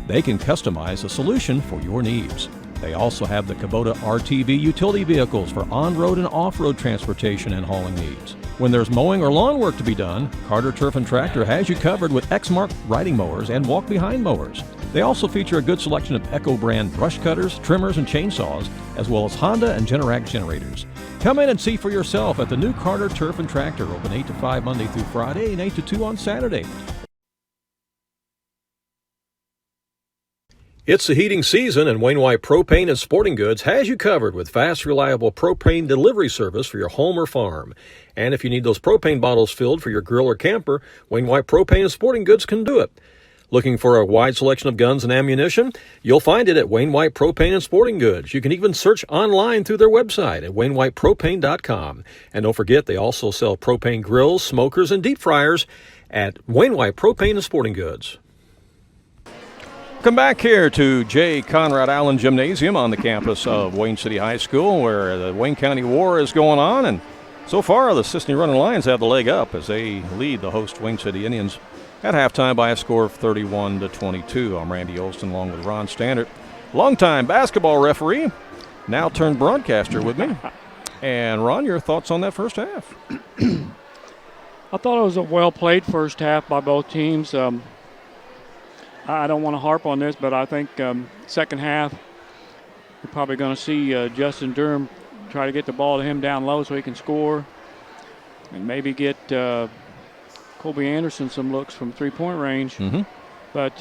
They can customize a solution for your needs. They also have the Kubota RTV utility vehicles for on-road and off-road transportation and hauling needs. When there's mowing or lawn work to be done, Carter Turf and Tractor has you covered with Exmark riding mowers and walk-behind mowers. They also feature a good selection of Echo brand brush cutters, trimmers, and chainsaws, as well as Honda and Generac generators. Come in and see for yourself at the new Carter Turf and Tractor, open 8 to 5 Monday through Friday and 8 to 2 on Saturday. It's the heating season, and Wayne White Propane and Sporting Goods has you covered with fast, reliable propane delivery service for your home or farm. And if you need those propane bottles filled for your grill or camper, Wayne White Propane and Sporting Goods can do it. Looking for a wide selection of guns and ammunition? You'll find it at Wayne White Propane and Sporting Goods. You can even search online through their website at WayneWhitePropane.com. And don't forget, they also sell propane grills, smokers, and deep fryers at Wayne White Propane and Sporting Goods. Come back here to J. Conrad Allen Gymnasium on the campus of Wayne City High School, where the Wayne County War is going on. And so far, the Cisne Running Lions have the leg up as they lead the host Wayne City Indians at halftime by a score of 31-22. I'm Randy Olson along with Ron Stanart, longtime basketball referee, now turned broadcaster with me. And Ron, your thoughts on that first half? I thought it was a well-played first half by both teams. I don't want to harp on this, but I think second half you're probably going to see Justin Durham try to get the ball to him down low so he can score, and maybe get Colby Anderson some looks from three-point range. Mm-hmm. But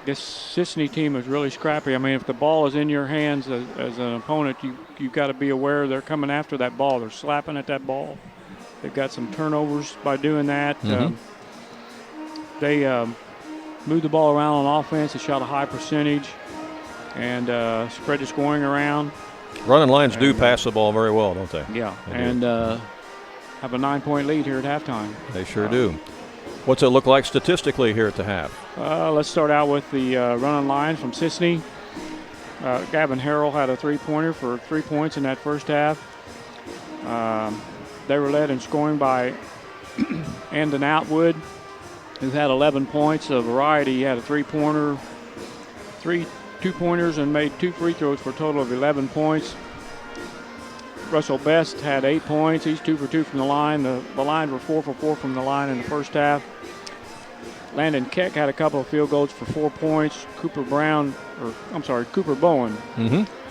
this Cisne team is really scrappy. I mean, if the ball is in your hands as an opponent, you've got to be aware they're coming after that ball. They're slapping at that ball. They've got some turnovers by doing that. Mm-hmm. They moved the ball around on offense. They shot a high percentage and spread the scoring around. Running Lions do pass the ball very well, don't they? Yeah, they and have a 9-point lead here at halftime. They sure do. What's it look like statistically here at the half? Let's start out with the Running Lions from Cisne. Gavin Harrell had a three-pointer for 3 points in that first half. They were led in scoring by Andon Outwood, who had 11 points. A variety. He had a three-pointer, 3 two-pointers, and made 2 free throws for a total of 11 points. Russell Best had 8 points. He's 2 for 2 from the line. The Lions were 4 for 4 from the line in the first half. Landon Keck had a couple of field goals for 4 points. Cooper Bowen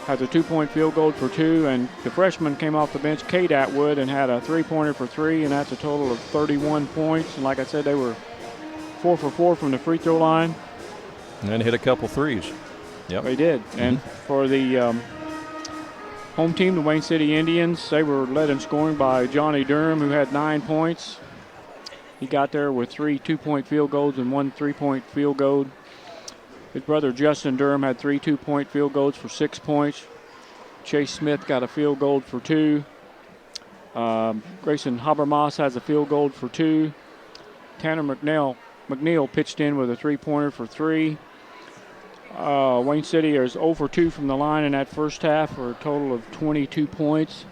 has a 2-point field goal for 2, and the freshman came off the bench, Cade Atwood, and had a 3-pointer for 3, and that's a total of 31 points. And like I said, they were 4 for 4 from the free throw line. And hit a couple threes. Yep. They did. Mm-hmm. And for the Home team, the Wayne City Indians, they were led in scoring by Johnny Durham, who had 9 points. He got there with 3 2-point field goals and 1 3-point field goal. His brother Justin Durham had 3 2-point field goals for 6 points. Chase Smith got a field goal for 2. Grayson Habermas has a field goal for 2. Tanner McNeil pitched in with a 3-pointer for 3. Wayne City is 0 for 2 from the line in that first half for a total of 22 points.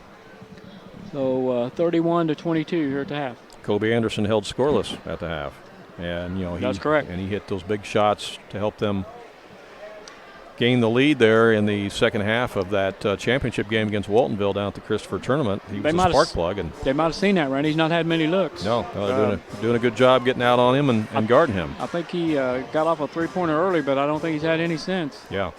So 31-22 here at the half. Kobe Anderson held scoreless at the half. And, that's correct. And he hit those big shots to help them gain the lead there in the second half of that championship game against Waltonville down at the Christopher tournament. He was a spark plug. And they might have seen that, Randy. He's not had many looks. No, they're doing a good job getting out on him and guarding him. I think he got off a 3-pointer early, but I don't think he's had any since. Yeah.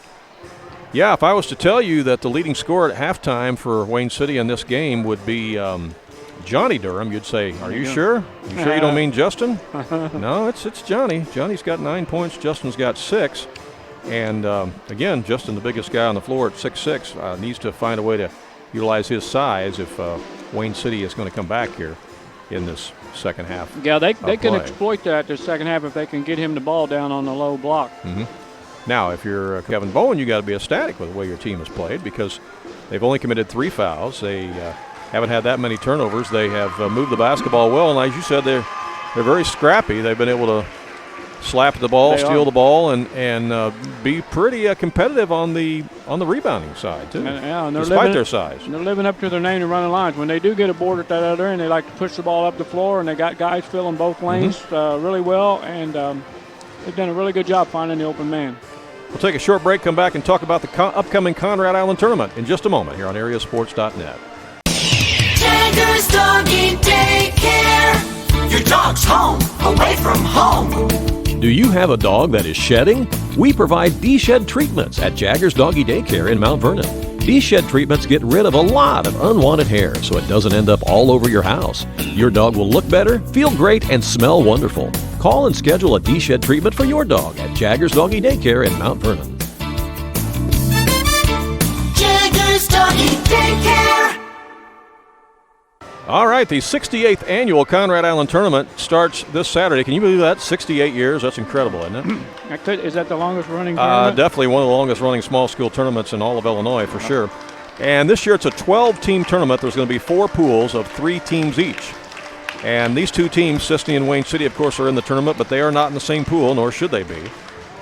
Yeah, if I was to tell you that the leading scorer at halftime for Wayne City in this game would be Johnny Durham, you'd say, are you sure? You sure you don't mean Justin? No, it's Johnny. Johnny's got 9 points. Justin's got 6. And, again, Justin, the biggest guy on the floor at 6'6", needs to find a way to utilize his size if Wayne City is going to come back here in this second half. Yeah, they can exploit that the second half if they can get him the ball down on the low block. Mm-hmm. Now, if you're Kevin Bowen, you got to be ecstatic with the way your team has played because they've only committed 3 fouls. They haven't had that many turnovers. They have moved the basketball well, and as you said, they're very scrappy. They've been able to slap the ball, steal the ball, and be pretty competitive on the rebounding side too. And despite their size, and they're living up to their name and running lines. When they do get a board at that other end, they like to push the ball up the floor, and they got guys filling both lanes really well, and they've done a really good job finding the open man. We'll take a short break, come back, and talk about the upcoming Conrad Island tournament in just a moment here on AreaSports.net. Jaggers Doggy Daycare. Your dog's home, away from home. Do you have a dog that is shedding? We provide de-shed treatments at Jaggers Doggy Daycare in Mount Vernon. De-shed treatments get rid of a lot of unwanted hair so it doesn't end up all over your house. Your dog will look better, feel great, and smell wonderful. Call and schedule a de-shed treatment for your dog at Jaggers Doggy Daycare in Mount Vernon. Jaggers Doggy Daycare. All right, the 68th annual Conrad Island Tournament starts this Saturday. Can you believe that? 68 years. That's incredible, isn't it? Is that the longest running tournament? Definitely one of the longest running small school tournaments in all of Illinois, for sure. And this year it's a 12-team tournament. There's going to be 4 pools of 3 teams each. And these 2 teams, Cisne and Wayne City, of course, are in the tournament, but they are not in the same pool, nor should they be.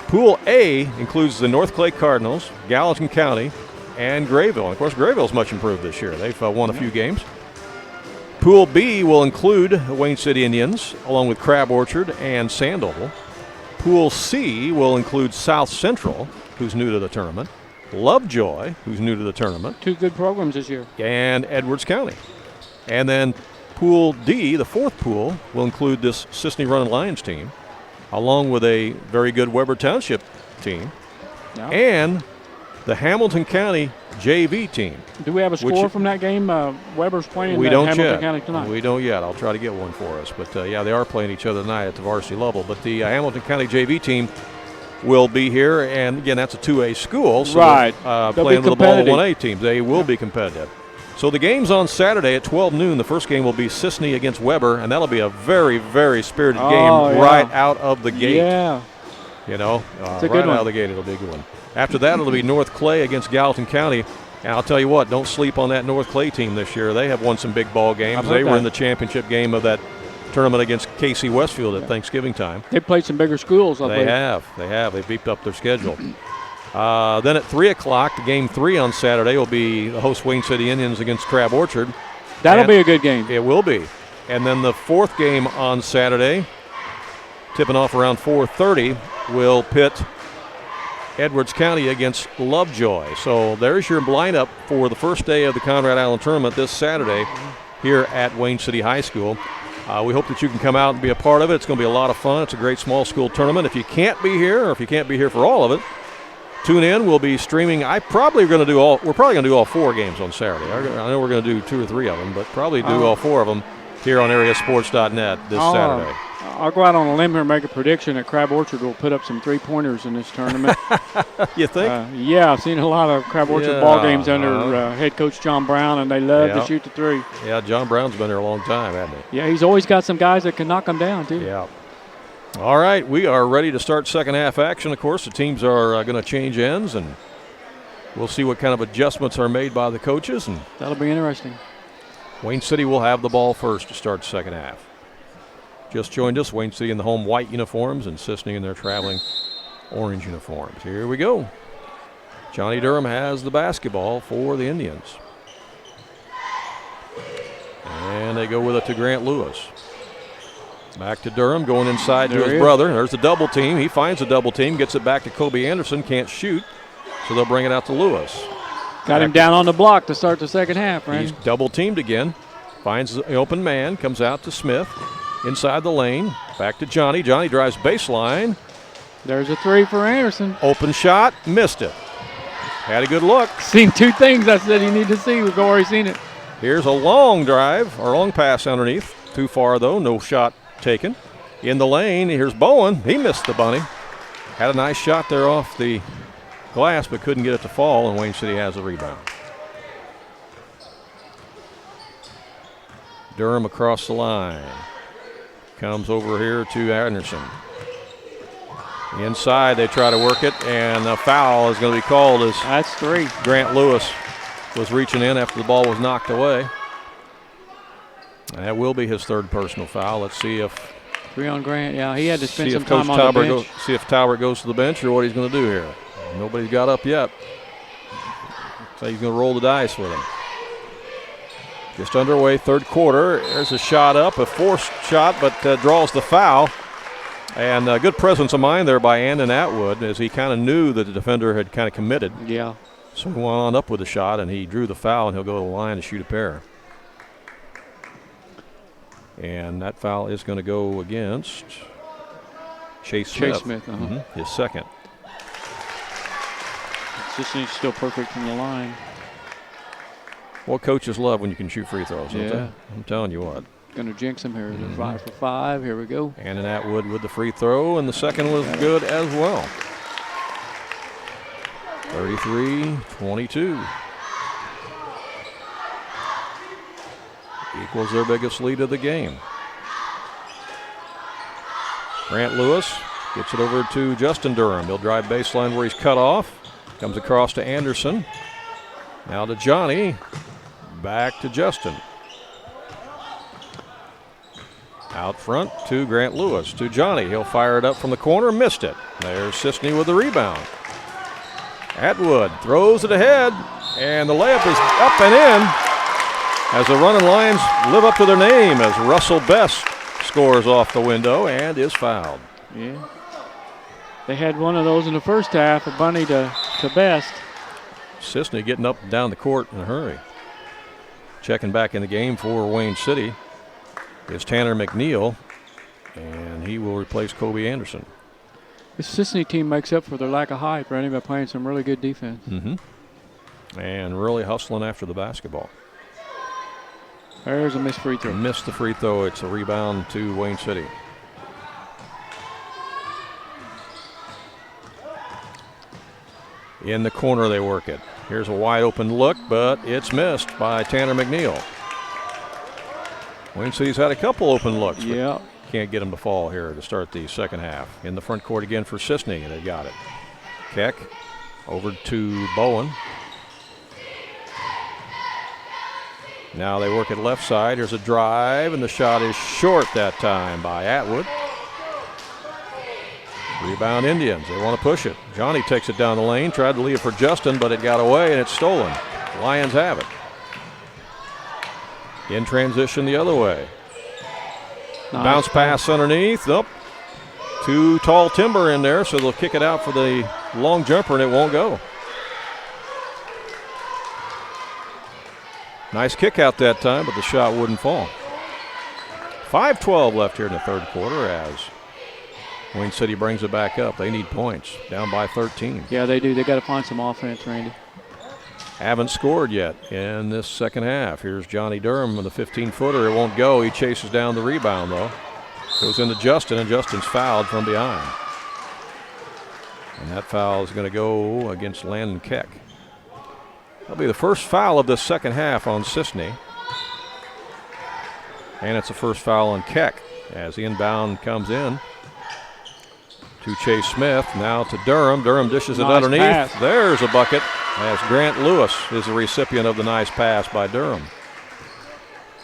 Pool A includes the North Clay Cardinals, Gallatin County, and Grayville. And, of course, Grayville's much improved this year. They've won a few games. Pool B will include Wayne City Indians, along with Crab Orchard and Sandoval. Pool C will include South Central, who's new to the tournament, Lovejoy, who's new to the tournament. 2 good programs this year. And Edwards County. And then Pool D, the 4th pool, will include this Cisne Running Lions team, along with a very good Weber Township team, and the Hamilton County JV team. Do we have a score from that game? Weber's playing Hamilton County tonight. We don't yet. I'll try to get one for us. But, they are playing each other tonight at the varsity level. But the Hamilton County JV team will be here. And, again, that's a 2A school. So playing with the Ball 1A teams. They will be competitive. So the game's on Saturday at 12 noon. The first game will be Cisne against Weber. And that'll be a very, very spirited game right out of the gate. Yeah. It's a good one. Out of the gate, it'll be a good one. After that, it'll be North Clay against Gallatin County. And I'll tell you what, don't sleep on that North Clay team this year. They have won some big ball games. They were in the championship game of that tournament against KC Westfield at Thanksgiving time. They've played some bigger schools, I believe. They have. They've beefed up their schedule. Then at 3 o'clock, the game 3 on Saturday will be the host Wayne City Indians against Crab Orchard. That'll be a good game. It will be. And then the 4th game on Saturday, tipping off around 4:30, will pit Edwards County against Lovejoy. So there's your lineup for the first day of the Conrad Island Tournament this Saturday here at Wayne City High School. We hope that you can come out and be a part of it. It's going to be a lot of fun. It's a great small school tournament. If you can't be here, or if you can't be here for all of it, tune in. We'll be streaming. We're probably going to do all 4 games on Saturday. I know we're going to do 2 or 3 of them, but probably do all 4 of them here on AreaSports.net this Saturday. I'll go out on a limb here and make a prediction that Crab Orchard will put up some three-pointers in this tournament. You think? Yeah, I've seen a lot of Crab Orchard ball games under head coach John Brown, and they love to shoot the three. Yeah, John Brown's been there a long time, hasn't he? Yeah, he's always got some guys that can knock them down, too. Yeah. All right, we are ready to start second half action. Of course, the teams are going to change ends, and we'll see what kind of adjustments are made by the coaches. And that'll be interesting. Wayne City will have the ball first to start the second half. Just joined us, Wayne City in the home white uniforms and Cisne in their traveling orange uniforms. Here we go. Johnny Durham has the basketball for the Indians. And they go with it to Grant Lewis. Back to Durham, going inside to his brother. There's the double team. He finds the double team, gets it back to Kobe Anderson, can't shoot, so they'll bring it out to Lewis. Got him down on the block to start the second half, right? He's double teamed again. Finds the open man, comes out to Smith. Inside the lane, back to Johnny. Johnny drives baseline. There's a three for Anderson. Open shot, missed it. Had a good look. Seen two things I said you need to see. We've already seen it. Here's a long drive, or long pass underneath. Too far, though. No shot taken. In the lane, here's Bowen. He missed the bunny. Had a nice shot there off the glass, but couldn't get it to fall, and Wayne City has a rebound. Durham across the line. Comes over here to Anderson. Inside, they try to work it, and a foul is going to be called as that's three. Grant Lewis was reaching in after the ball was knocked away. That will be his third personal foul. Let's see if three on Grant. Yeah, he had to spend some time on the bench. See if Talbert goes to the bench or what he's going to do here. Nobody's got up yet. So he's going to roll the dice with him. Just underway, third quarter. There's a shot up, a forced shot, but draws the foul. And good presence of mind there by Andon Atwood, as he kind of knew that the defender had kind of committed. Yeah. So he wound up with the shot, and he drew the foul, and he'll go to the line to shoot a pair. And that foul is going to go against Chase Smith. His second. He's still perfect from the line. Well, coaches love when you can shoot free throws, don't they? I'm telling you what. Going to jinx him here. 5 for 5. Here we go. Andon Atwood with the free throw, and the second was good as well. 33-22. Equals their biggest lead of the game. Grant Lewis gets it over to Justin Durham. He'll drive baseline where he's cut off. Comes across to Anderson. Now to Johnny. Back to Justin. Out front to Grant Lewis. To Johnny. He'll fire it up from the corner. Missed it. There's Cisne with the rebound. Atwood throws it ahead. And the layup is up and in. As the running Lions live up to their name, as Russell Best scores off the window and is fouled. Yeah. They had one of those in the first half, a bunny to Best. Cisne getting up and down the court in a hurry. Checking back in the game for Wayne City is Tanner McNeil, and he will replace Kobe Anderson. This Cisne team makes up for their lack of height, Randy, by playing some really good defense. And really hustling after the basketball. There's a missed free throw. Missed the free throw. It's a rebound to Wayne City. In the corner they work it. Here's a wide open look, but it's missed by Tanner McNeil. Wayne City's had a couple open looks. Yeah. Can't get them to fall here to start the second half. In the front court again for Cisne, and they got it. Keck over to Bowen. Now they work it left side. Here's a drive, and the shot is short that time by Atwood. Rebound Indians. They want to push it. Johnny takes it down the lane. Tried to leave it for Justin, but it got away, and it's stolen. Lions have it. In transition the other way. Nice. Bounce pass underneath. Nope. Too tall timber in there, so they'll kick it out for the long jumper, and it won't go. Nice kick out that time, but the shot wouldn't fall. 5:12 left here in the third quarter as Wayne City brings it back up. They need points. Down by 13. Yeah, they do. They got to find some offense, Randy. Haven't scored yet in this second half. Here's Johnny Durham with a 15-footer. It won't go. He chases down the rebound, though. Goes into Justin, and Justin's fouled from behind. And that foul is going to go against Landon Keck. That'll be the first foul of the second half on Cisne. And it's the first foul on Keck as the inbound comes in to Chase Smith. Now to Durham. Durham dishes it underneath. Pass. There's a bucket as Grant Lewis is the recipient of the nice pass by Durham.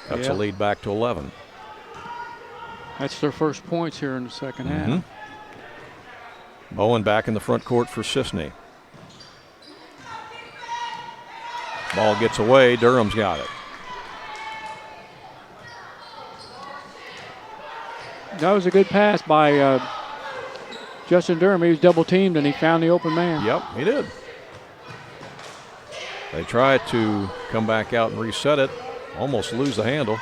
Cuts a lead back to 11. That's their first points here in the second half. Bowen back in the front court for Cisne. Ball gets away. Durham's got it. That was a good pass by Justin Durham. He was double teamed and he found the open man. Yep, he did. They tried to come back out and reset it. Almost lose the handle.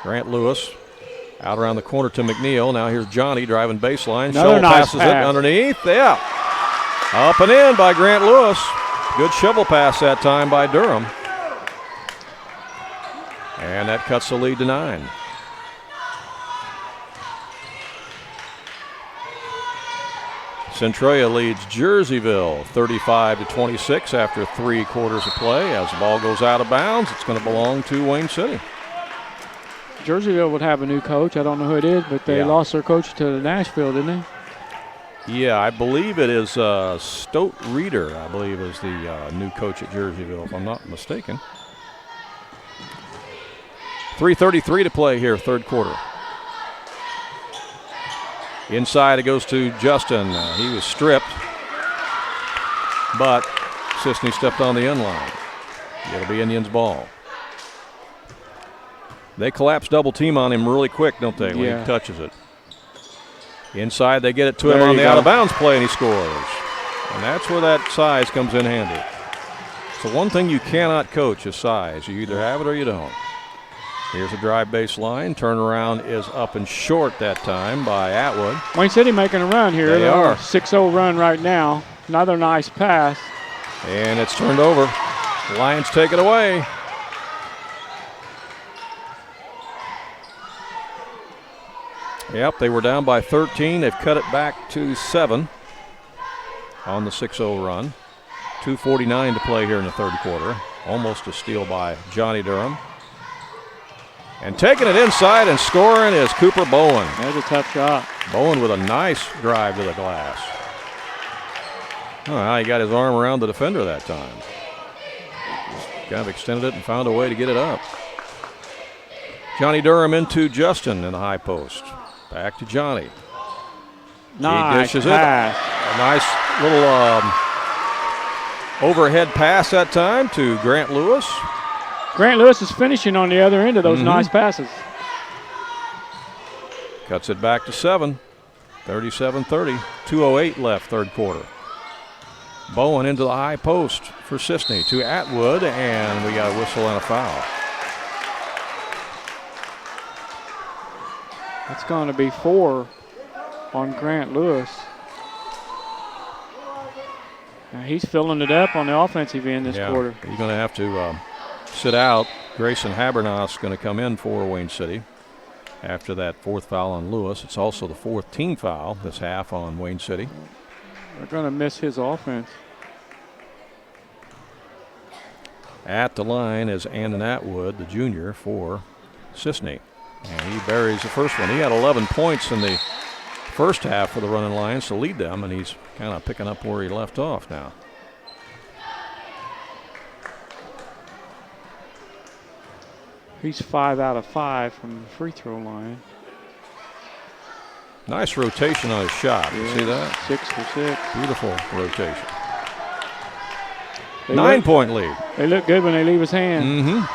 Grant Lewis out around the corner to McNeil. Now here's Johnny driving baseline. Shovel passes it underneath. Yeah. Up and in by Grant Lewis. Good shovel pass that time by Durham. And that cuts the lead to 9. Centralia leads Jerseyville 35-26 after 3 quarters of play. As the ball goes out of bounds, it's going to belong to Wayne City. Jerseyville would have a new coach. I don't know who it is, but they lost their coach to Nashville, didn't they? Yeah, I believe it is Stote Reeder, I believe, is the new coach at Jerseyville, if I'm not mistaken. 3:33 to play here, third quarter. Inside it goes to Justin. He was stripped, but Cisne stepped on the end line. It'll be Indians' ball. They collapse double team on him really quick, don't they, when he touches it. Inside, they get it to him on the out-of-bounds play, and he scores. And that's where that size comes in handy. So one thing you cannot coach is size. You either have it or you don't. Here's a drive baseline. Turnaround is up and short that time by Atwood. Wayne City making a run here. They are. 6-0 run right now. Another nice pass. And it's turned over. Lions take it away. Yep, they were down by 13. They've cut it back to 7 on the 6-0 run. 2:49 to play here in the third quarter. Almost a steal by Johnny Durham. And taking it inside and scoring is Cooper Bowen. That's a tough shot. Bowen with a nice drive to the glass. Oh, he got his arm around the defender that time. Just kind of extended it and found a way to get it up. Johnny Durham into Justin in the high post. Back to Johnny. Nice he dishes pass. A nice little overhead pass that time to Grant Lewis. Grant Lewis is finishing on the other end of those nice passes. Cuts it back to 7. 37-30. 2:08 left, third quarter. Bowen into the high post for Cisne to Atwood, and we got a whistle and a foul. It's going to be 4 on Grant Lewis. Now he's filling it up on the offensive end this quarter. He's going to have to sit out. Grayson Habernas going to come in for Wayne City after that 4th foul on Lewis. It's also the 4th team foul this half on Wayne City. They're going to miss his offense. At the line is Andon Atwood, the junior for Cisne. And he buries the first one. He had 11 points in the first half for the Running Lions to lead them, and he's kind of picking up where he left off now. He's 5 out of 5 from the free throw line. Nice rotation on his shot. You see that? 6 for 6. Beautiful rotation. 9-point lead. They look good when they leave his hand.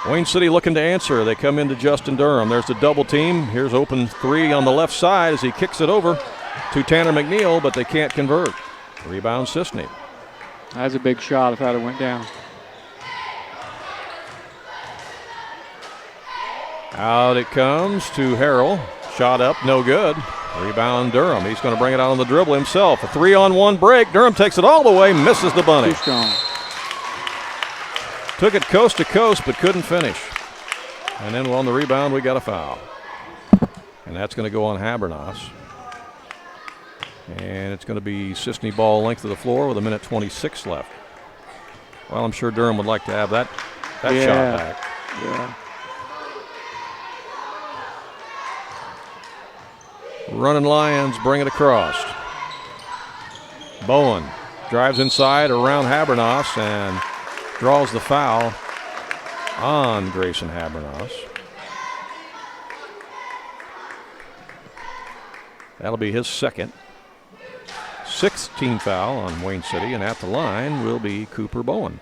Wayne City looking to answer. They come into Justin Durham. There's the double team. Here's open 3 on the left side as he kicks it over to Tanner McNeil, but they can't convert. Rebound Cisne. That's a big shot if that had went down. Out it comes to Harrell. Shot up, no good. Rebound Durham. He's going to bring it out on the dribble himself. A 3-on-1 break. Durham takes it all the way, misses the bunny. Too strong. Took it coast to coast, but couldn't finish. And then on the rebound, we got a foul. And that's going to go on Habermas. And it's going to be Cisne ball length of the floor with 1:26 left. Well, I'm sure Durham would like to have that shot back. Yeah. Running Lions bring it across. Bowen drives inside around Habermas and draws the foul on Grayson Habermas. That'll be his second. 6th team foul on Wayne City, and at the line will be Cooper Bowen.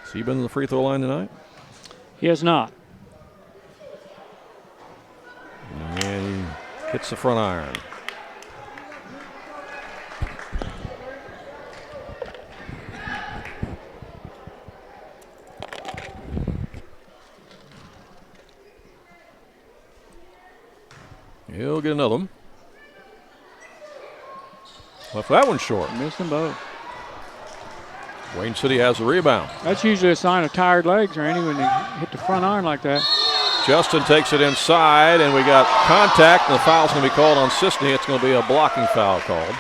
Has he been to the free throw line tonight? He has not. And he hits the front iron. He'll get another one. Left that one short. Missed them both. Wayne City has the rebound. That's usually a sign of tired legs, Randy, when they hit the front iron like that. Justin takes it inside, and we got contact, and the foul's going to be called on Cisne. It's going to be a blocking foul called.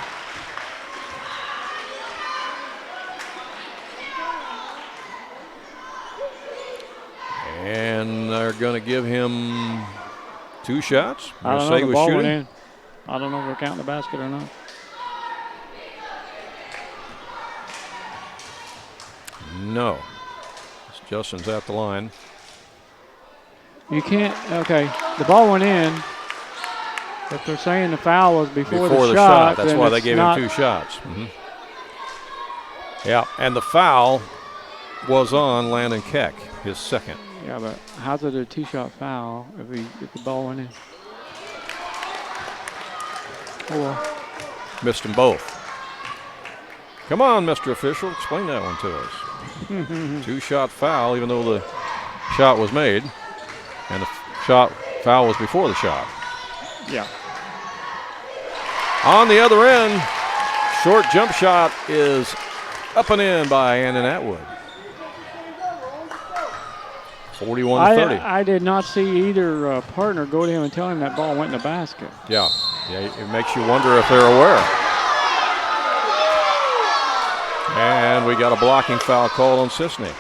And they're going to give him 2 shots. I don't know, the ball went in. I don't know if we're counting the basket or not. No. Justin's at the line. You can't, okay, the ball went in. If they're saying the foul was before the shot. That's why they gave him 2 shots. Mm-hmm. Yeah, and the foul was on Landon Keck, his second. Yeah, but how's it a 2-shot foul if the ball went in? Oh, well. Missed them both. Come on, Mr. Official, explain that one to us. 2-shot foul, even though the shot was made, and the foul was before the shot. Yeah. On the other end, short jump shot is up and in by Andon Atwood. 41-30. I did not see either partner go to him and tell him that ball went in the basket. Yeah, it makes you wonder if they're aware. And we got a blocking foul called on Cisne.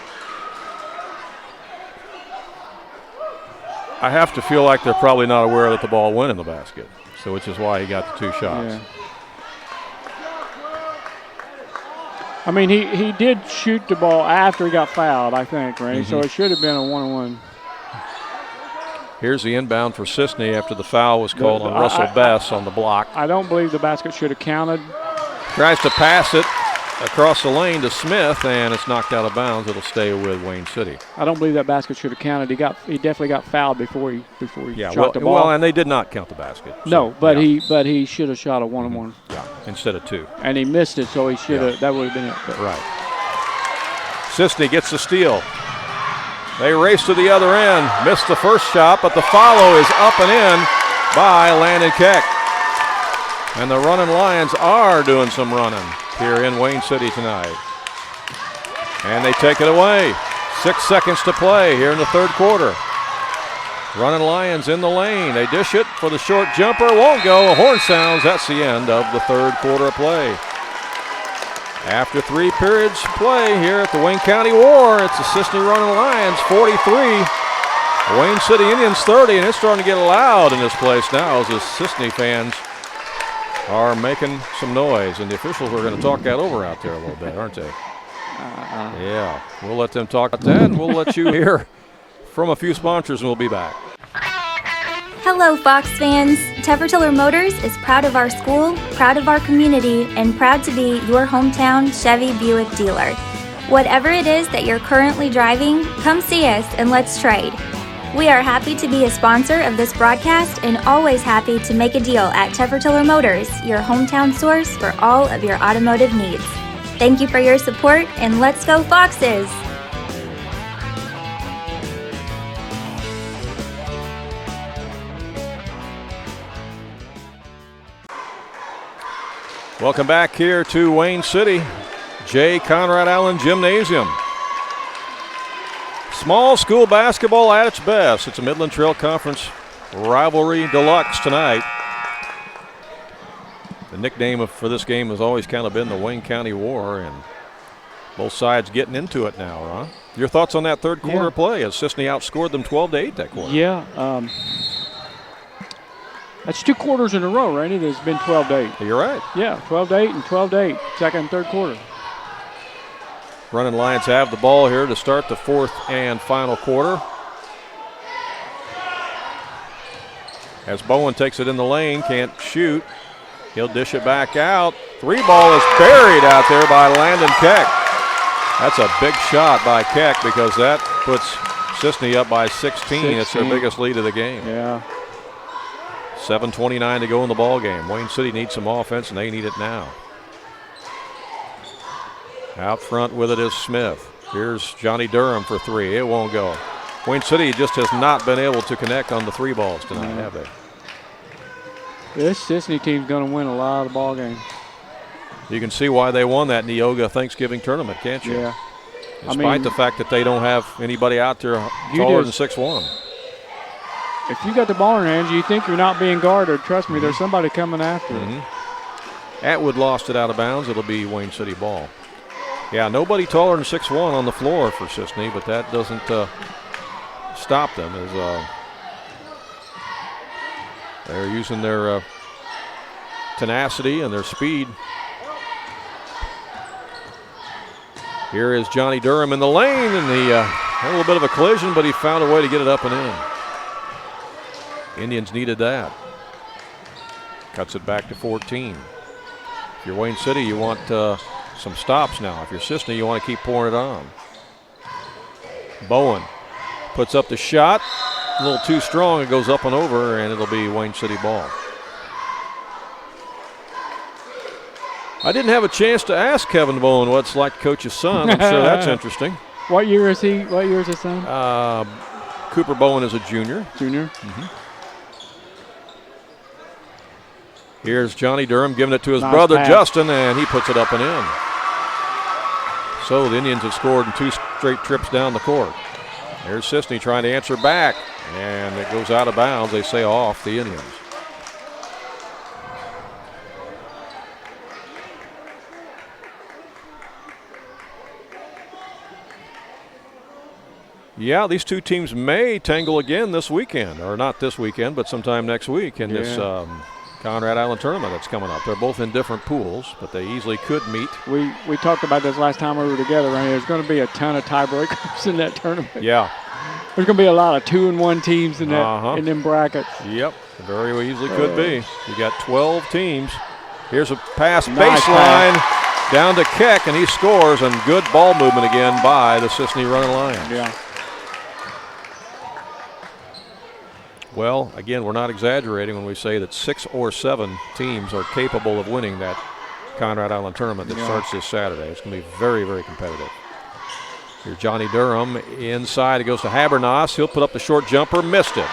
I have to feel like they're probably not aware that the ball went in the basket, so which is why he got the 2 shots. Yeah. I mean, he did shoot the ball after he got fouled, I think, right? So it should have been a 1-on-1. Here's the inbound for Cisne after the foul was called on Russell Bess on the block. I don't believe the basket should have counted. Tries to pass it across the lane to Smith, and it's knocked out of bounds. It'll stay with Wayne City. I don't believe that basket should have counted. He definitely got fouled before he shot the ball. Well, and they did not count the basket. So, no, but he should have shot a 1-on-1. Yeah, instead of 2. And he missed it, so he should have. That would have been it. But. Right. Cisne gets the steal. They race to the other end. Missed the first shot, but the follow is up and in by Landon Keck. And the running Lions are doing some running here in Wayne City tonight. And they take it away. 6 seconds to play here in the third quarter. Running Lions in the lane. They dish it for the short jumper. Won't go. A horn sounds. That's the end of the third quarter of play. After 3 periods play here at the Wayne County War, it's the Cisne Running Lions 43, Wayne City Indians 30, and it's starting to get loud in this place now as the Cisne fans are making some noise, and the officials are going to talk that over out there a little bit, aren't they? Yeah, we'll let them talk about that, and we'll let you hear from a few sponsors, and we'll be back. Hello, Fox fans. Teffer Motors is proud of our school, proud of our community, and proud to be your hometown Chevy Buick dealer. Whatever it is that you're currently driving, come see us and let's trade. We are happy to be a sponsor of this broadcast and always happy to make a deal at Teffer Motors, your hometown source for all of your automotive needs. Thank you for your support, and let's go Foxes! Welcome back here to Wayne City. J. Conrad Allen Gymnasium. Small school basketball at its best. It's a Midland Trail Conference rivalry deluxe tonight. The nickname for this game has always kind of been the Wayne County War, and both sides getting into it now, Ron. Your thoughts on that third quarter play as Cisne outscored them 12-8 that quarter? Yeah. That's 2 quarters in a row, Randy. There's been 12-8. You're right. Yeah, 12-8 and 12-8, second and third quarter. Running Lions have the ball here to start the fourth and final quarter. As Bowen takes it in the lane, can't shoot. He'll dish it back out. 3-ball is buried out there by Landon Keck. That's a big shot by Keck because that puts Cisne up by 16. It's their biggest lead of the game. Yeah. 7:29 to go in the ball game. Wayne City needs some offense, and they need it now. Out front with it is Smith. Here's Johnny Durham for 3. It won't go. Wayne City just has not been able to connect on the 3 balls tonight, have they? This Cisne team's going to win a lot of ball games. You can see why they won that Neoga Thanksgiving tournament, can't you? Yeah. Despite the fact that they don't have anybody out there taller than 6'1". If you got the ball in your hands, you think you're not being guarded. Trust me, there's somebody coming after it. Atwood lost it out of bounds. It'll be Wayne City ball. Yeah, nobody taller than 6'1" on the floor for Cisne, but that doesn't stop them as they're using their tenacity and their speed. Here is Johnny Durham in the lane, and a little bit of a collision, but he found a way to get it up and in. Indians needed that. Cuts it back to 14. If you're Wayne City, you want some stops now. If you're Cisne, you want to keep pouring it on. Bowen puts up the shot. A little too strong. It goes up and over, and it'll be Wayne City ball. I didn't have a chance to ask Kevin Bowen what it's like to coach his son. I'm sure that's interesting. What year is he? What year is his son? Cooper Bowen is a junior. Junior? Here's Johnny Durham giving it to his brother Justin, and he puts it up and in. So the Indians have scored in 2 straight trips down the court. There's Cisne trying to answer back, and it goes out of bounds. They say off the Indians. Yeah, these two teams may tangle again this weekend, or not this weekend, but sometime next week in this Conrad Island tournament that's coming up. They're both in different pools, but they easily could meet. We talked about this last time we were together, right? There's going to be a ton of tiebreakers in that tournament. Yeah. There's going to be a lot of 2-1 teams in that in them brackets. Yep, very easily could be. You got 12 teams. Here's a pass baseline down to Keck, and he scores, and good ball movement again by the Cisne Running Lions. Yeah. Well, again, we're not exaggerating when we say that 6 or 7 teams are capable of winning that Conrad Island tournament that starts this Saturday. It's going to be very, very competitive. Here's Johnny Durham inside. It goes to Habernas. He'll put up the short jumper. Missed it.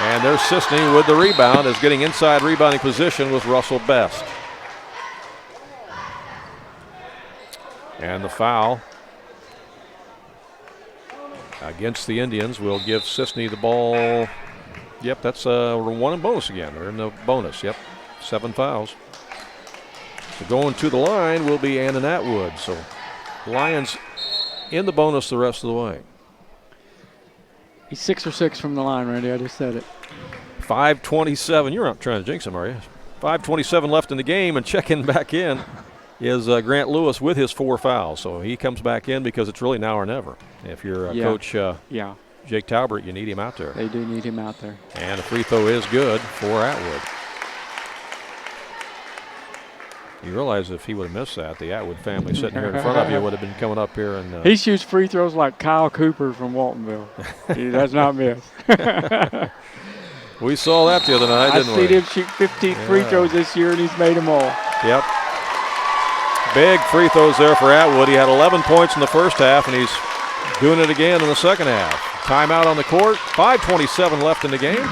And there's Cisne with the rebound, is getting inside rebounding position with Russell Best. And the foul against the Indians will give Cisne the ball. Yep, that's one in bonus again. They're in the bonus. Yep, 7 fouls. So going to the line will be Andon Atwood. So Lions in the bonus the rest of the way. He's 6 or 6 from the line, Randy. I just said it. 5:27. You're not trying to jinx him, are you? 5:27 left in the game, and checking back in is Grant Lewis with his 4 fouls. So he comes back in because it's really now or never. If you're Coach Jake Talbert, you need him out there. They do need him out there. And the free throw is good for Atwood. You realize if he would have missed that, the Atwood family sitting here in front of you would have been coming up here. And he shoots free throws like Kyle Cooper from Waltonville. He does not miss. We saw that the other night, didn't we? I've seen him shoot 15 free throws this year, and he's made them all. Yep. Big free throws there for Atwood. He had 11 points in the first half, and he's doing it again in the second half. Timeout on the court. 5:27 left in the game.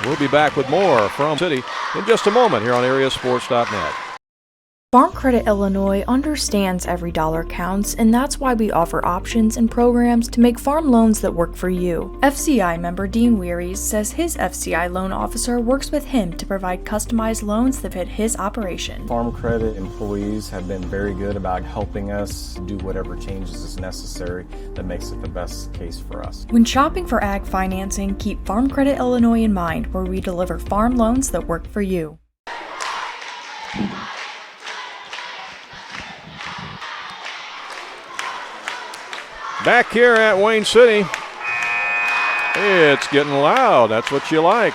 We'll be back with more from City in just a moment here on AreaSports.net. Farm Credit Illinois understands every dollar counts, and that's why we offer options and programs to make farm loans that work for you. FCI member Dean Wearies says his FCI loan officer works with him to provide customized loans that fit his operation. Farm Credit employees have been very good about helping us do whatever changes is necessary that makes it the best case for us. When shopping for ag financing, keep Farm Credit Illinois in mind, where we deliver farm loans that work for you. Back here at Wayne City, it's getting loud. That's what you like.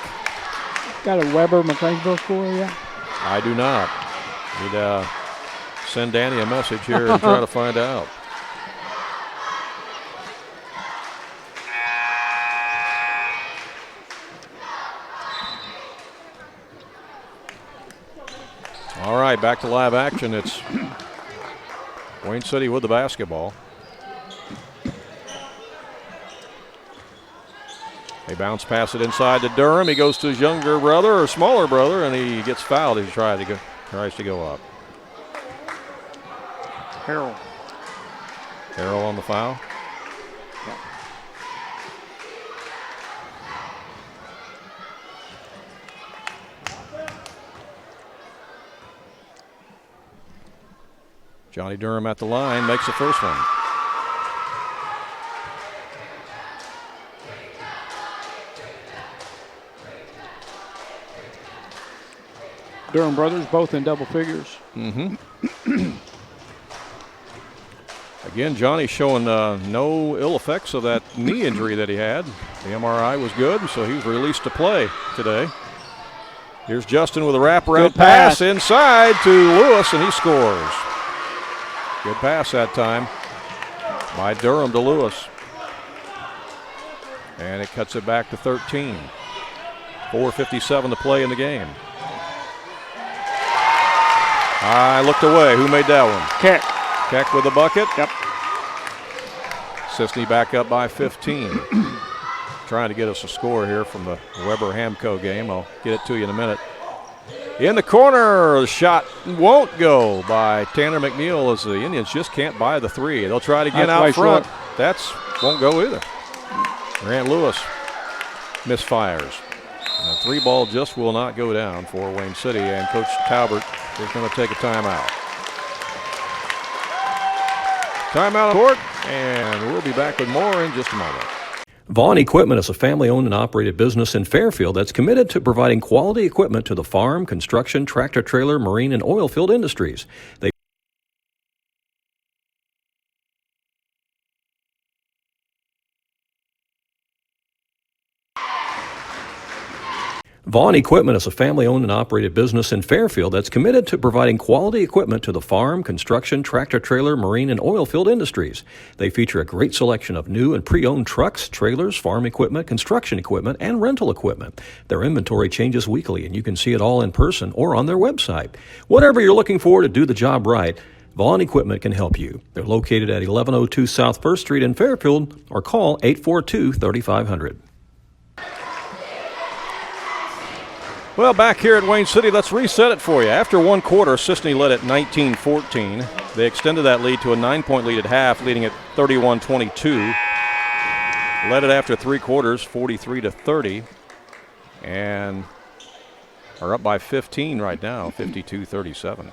Got a Weber McLeansville score yet? I do not. Need send Danny a message here and try to find out. All right, back to live action. It's Wayne City with the basketball. They bounce pass it inside to Durham. He goes to his younger brother or smaller brother, and he gets fouled. He tries to go up. Harrell on the foul. Yep. Johnny Durham at the line makes the first one. Durham brothers, both in double figures. Mm-hmm. Again, Johnny showing no ill effects of that knee injury that he had. The MRI was good, so he was released to play today. Here's Justin with a wraparound pass inside to Lewis, and he scores. Good pass that time by Durham to Lewis. And it cuts it back to 13. 4:57 to play in the game. I looked away. Who made that one? Keck with the bucket. Yep. Cisne back up by 15. Trying to get us a score here from the Weber-Hamco game. I'll get it to you in a minute. In the corner, the shot won't go by Tanner McNeil as the Indians just can't buy the three. They'll try it again out front. That's won't go either. Grant Lewis misfires. And the three ball just will not go down for Wayne City, and Coach Talbert is going to take a timeout. Timeout on court, and we'll be back with more in just a moment. Vaughn Equipment is a family-owned and operated business in Fairfield that's committed to providing quality equipment to the farm, construction, tractor-trailer, marine, and oil field industries. Vaughn Equipment is a family-owned and operated business in Fairfield that's committed to providing quality equipment to the farm, construction, tractor-trailer, marine, and oil field industries. They feature a great selection of new and pre-owned trucks, trailers, farm equipment, construction equipment, and rental equipment. Their inventory changes weekly, and you can see it all in person or on their website. Whatever you're looking for to do the job right, Vaughn Equipment can help you. They're located at 1102 South 1st Street in Fairfield, or call 842-3500. Well, back here at Wayne City, let's reset it for you. After one quarter, Cisne led at 19-14. They extended that lead to a 9-point lead at half, leading at 31-22. Led it after three quarters, 43-30. And are up by 15 right now, 52-37.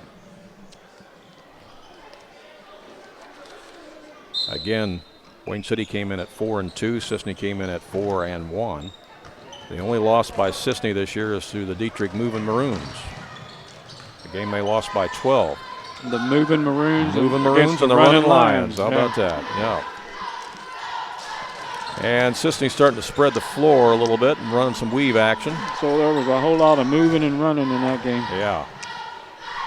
Again, Wayne City came in at 4-2. Cisne came in at 4-1. The only loss by Cisne this year is to the Dietrich Moving Maroons. The game they lost by 12. The Moving Maroons and the Running Lions. How about that? Yeah. And Cisne starting to spread the floor a little bit and running some weave action. So there was a whole lot of moving and running in that game. Yeah.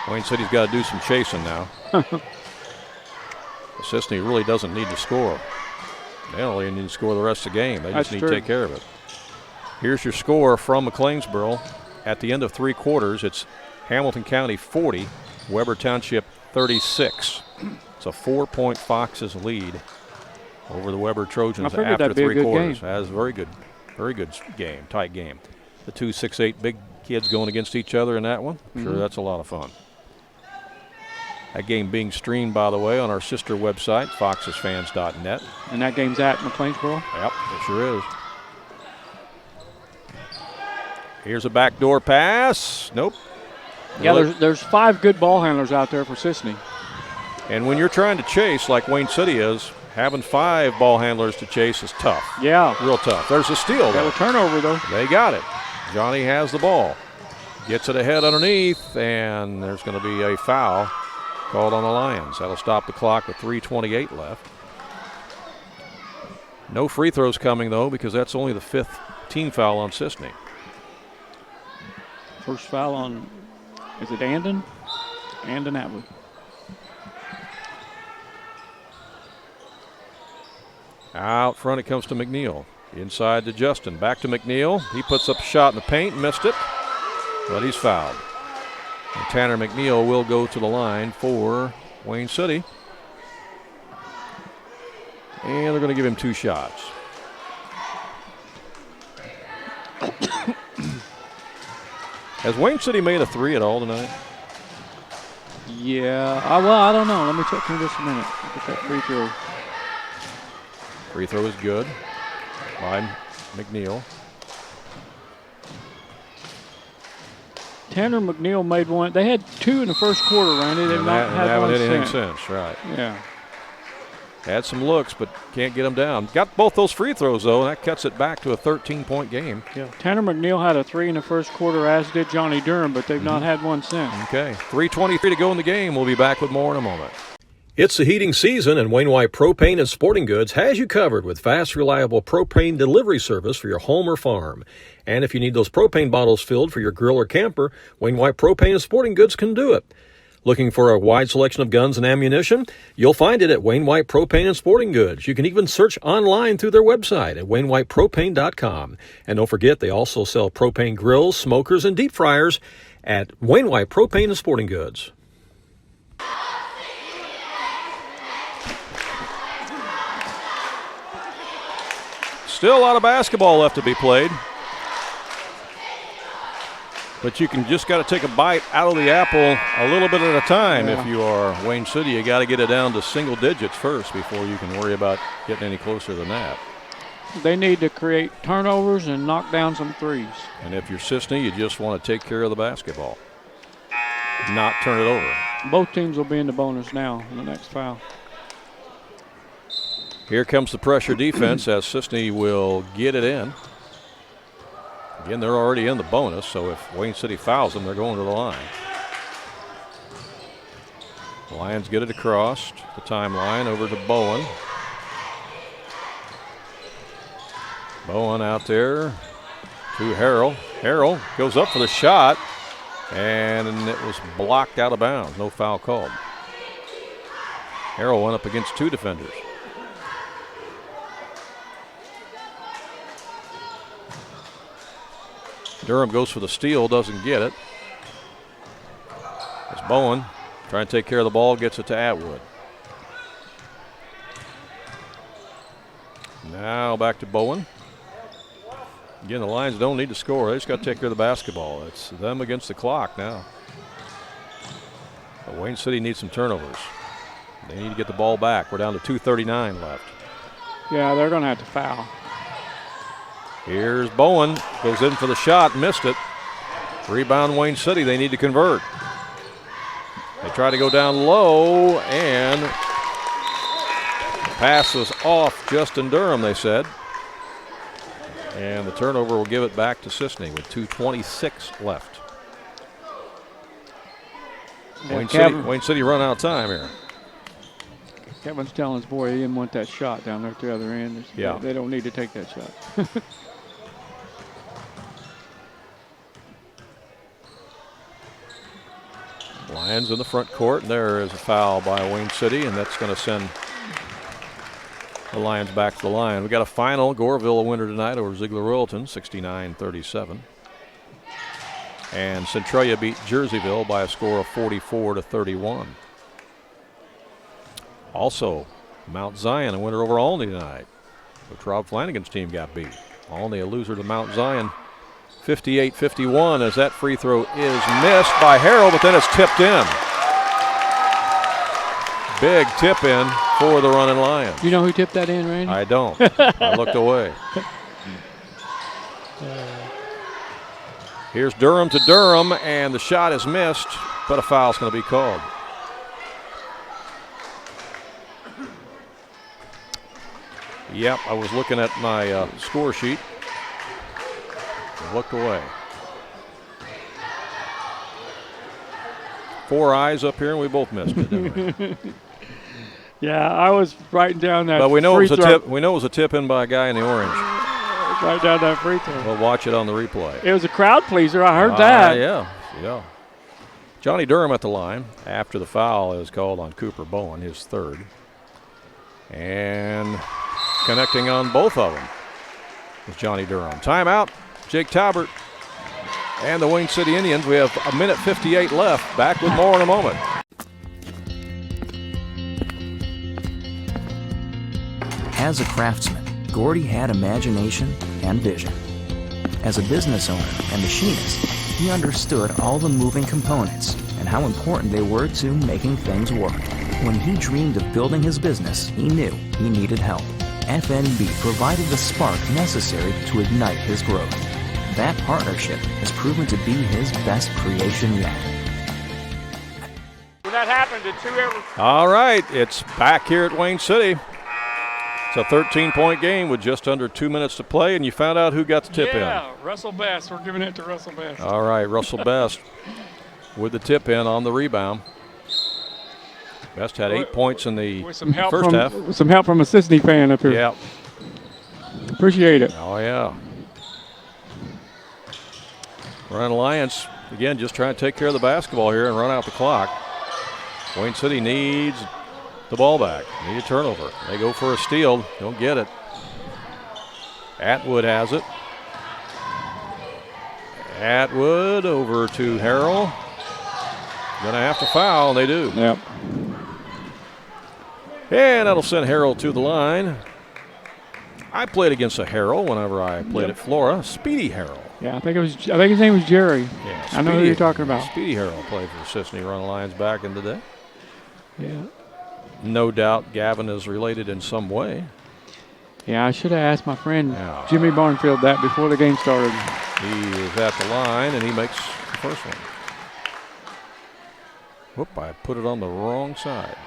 Wayne City's got to do some chasing now. Cisne really doesn't need to score. They don't really need to score the rest of the game. They just need to take care of it. Here's your score from McLeansboro. At the end of three quarters, it's Hamilton County 40, Weber Township 36. It's a 4-point Fox's lead over the Weber Trojans after three quarters. That's a very good game, tight game. The two 6'8" big kids going against each other in that one. Sure, that's a lot of fun. That game being streamed, by the way, on our sister website, foxesfans.net. And that game's at McLeansboro? Yep, it sure is. Here's a backdoor pass. Nope. Yeah, there's 5 good ball handlers out there for Cisne. And when you're trying to chase like Wayne City is, having 5 ball handlers to chase is tough. Yeah. Real tough. There's a steal, though. Got a turnover, though. They got it. Johnny has the ball. Gets it ahead underneath, and there's going to be a foul called on the Lions. That'll stop the clock with 3:28 left. No free throws coming, though, because that's only the 5th team foul on Cisne. First foul on, is it Andon? Andon Atwood. Out front it comes to McNeil. Inside to Justin. Back to McNeil. He puts up a shot in the paint, missed it, but he's fouled. And Tanner McNeil will go to the line for Wayne City. And they're going to give him 2 shots. Has Wayne City made a 3 at all tonight? Yeah. Well, I don't know. Let me check in just a minute. Look at that free throw. Free throw is good by McNeil. Tanner McNeil made 1. They had 2 in the first quarter, Randy. They've not had one since. Right. Yeah. Had some looks, but can't get them down. Got both those free throws, though, and that cuts it back to a 13-point game. Yeah. Tanner McNeil had a 3 in the first quarter, as did Johnny Durham, but they've not had one since. Okay. 3:23 to go in the game. We'll be back with more in a moment. It's the heating season, and Wayne White Propane and Sporting Goods has you covered with fast, reliable propane delivery service for your home or farm. And if you need those propane bottles filled for your grill or camper, Wayne White Propane and Sporting Goods can do it. Looking for a wide selection of guns and ammunition? You'll find it at Wayne White Propane and Sporting Goods. You can even search online through their website at WayneWhitePropane.com. And don't forget, they also sell propane grills, smokers, and deep fryers at Wayne White Propane and Sporting Goods. Still a lot of basketball left to be played. But you can just got to take a bite out of the apple a little bit at a time. Yeah. If you are Wayne City, you got to get it down to single digits first before you can worry about getting any closer than that. They need to create turnovers and knock down some threes. And if you're Cisne, you just want to take care of the basketball, not turn it over. Both teams will be in the bonus now in the next foul. Here comes the pressure defense as Cisne will get it in. Again, they're already in the bonus, so if Wayne City fouls them, they're going to the line. The Lions get it across the timeline over to Bowen. Bowen out there to Harrell. Harrell goes up for the shot, and it was blocked out of bounds. No foul called. Harrell went up against 2 defenders. Durham goes for the steal, doesn't get it. It's Bowen trying to take care of the ball, gets it to Atwood. Now back to Bowen. Again, the Lions don't need to score. They just got to take care of the basketball. It's them against the clock now. But Wayne City needs some turnovers. They need to get the ball back. We're down to 2:39 left. Yeah, they're going to have to foul. Here's Bowen, goes in for the shot, missed it. Rebound Wayne City, they need to convert. They try to go down low, and the pass was off Justin Durham, they said. And the turnover will give it back to Cisne with 2:26 left. Yeah, Wayne City run out of time here. Kevin's telling his boy he didn't want that shot down there at the other end. Yeah. They don't need to take that shot. Lions in the front court, and there is a foul by Wayne City, and that's going to send the Lions back to the line. We got a final. Goreville a winner tonight over Ziegler-Royalton, 69-37. And Centralia beat Jerseyville by a score of 44-31. Also, Mount Zion a winner over Olney tonight, which Rob Flanagan's team got beat. Olney a loser to Mount Zion, 58-51, as that free throw is missed by Harrell, but then it's tipped in. Big tip in for the running Lions. You know who tipped that in, Randy? I don't. I looked away. Here's Durham to Durham, and the shot is missed, but a foul's going to be called. Yep, I was looking at my score sheet. I looked away. 4 eyes up here, and we both missed it, didn't we? Yeah, I was writing down that. But we know it was a free tip. We know it was a tip in by a guy in the orange. Right down that free throw. We'll watch it on the replay. It was a crowd pleaser. I heard that. Yeah. Johnny Durham at the line after the foul is called on Cooper Bowen, his third. And connecting on both of them with Johnny Durham. Timeout, Jake Talbert and the Wayne City Indians. We have 1:58 left. Back with more in a moment. As a craftsman, Gordy had imagination and vision. As a business owner and machinist, he understood all the moving components and how important they were to making things work. When he dreamed of building his business, he knew he needed help. FNB provided the spark necessary to ignite his growth. That partnership has proven to be his best creation yet. When that happened, did two ever? All right, it's back here at Wayne City. It's a 13-point game with just under 2 minutes to play, and you found out who got the tip in. Yeah, Russell Best. We're giving it to Russell Best. All right, Russell Best with the tip in on the rebound. Best had 8 points in the first half. With some help from a Cisne fan up here. Yeah. Appreciate it. Oh, yeah. Running Lions, again, just trying to take care of the basketball here and run out the clock. Wayne City needs the ball back. Need a turnover. They go for a steal. Don't get it. Atwood has it. Atwood over to Harrell. Gonna have to foul, and they do. Yep. And that'll send Harrell to the line. I played against a Harrell whenever I played at Flora. Speedy Harrell. Yeah, I think his name was Jerry. Yeah, I know who you're talking about. Speedy Harrell played for the Cisne Run Lions back in the day. Yeah. No doubt Gavin is related in some way. Yeah, I should have asked my friend Jimmy Barnfield that before the game started. He is at the line, and he makes the first one. Whoop, I put it on the wrong side.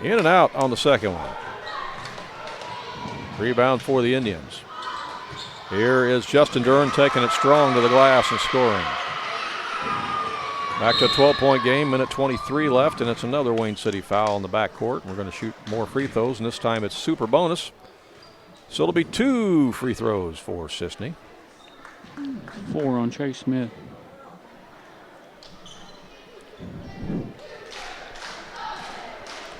In and out on the second one. Rebound for the Indians. Here is Justin Durham taking it strong to the glass and scoring. Back to a 12-point game, minute 23 left, and it's another Wayne City foul in the backcourt. We're going to shoot more free throws, and this time it's super bonus. So it'll be 2 free throws for Cisne. 4 on Chase Smith.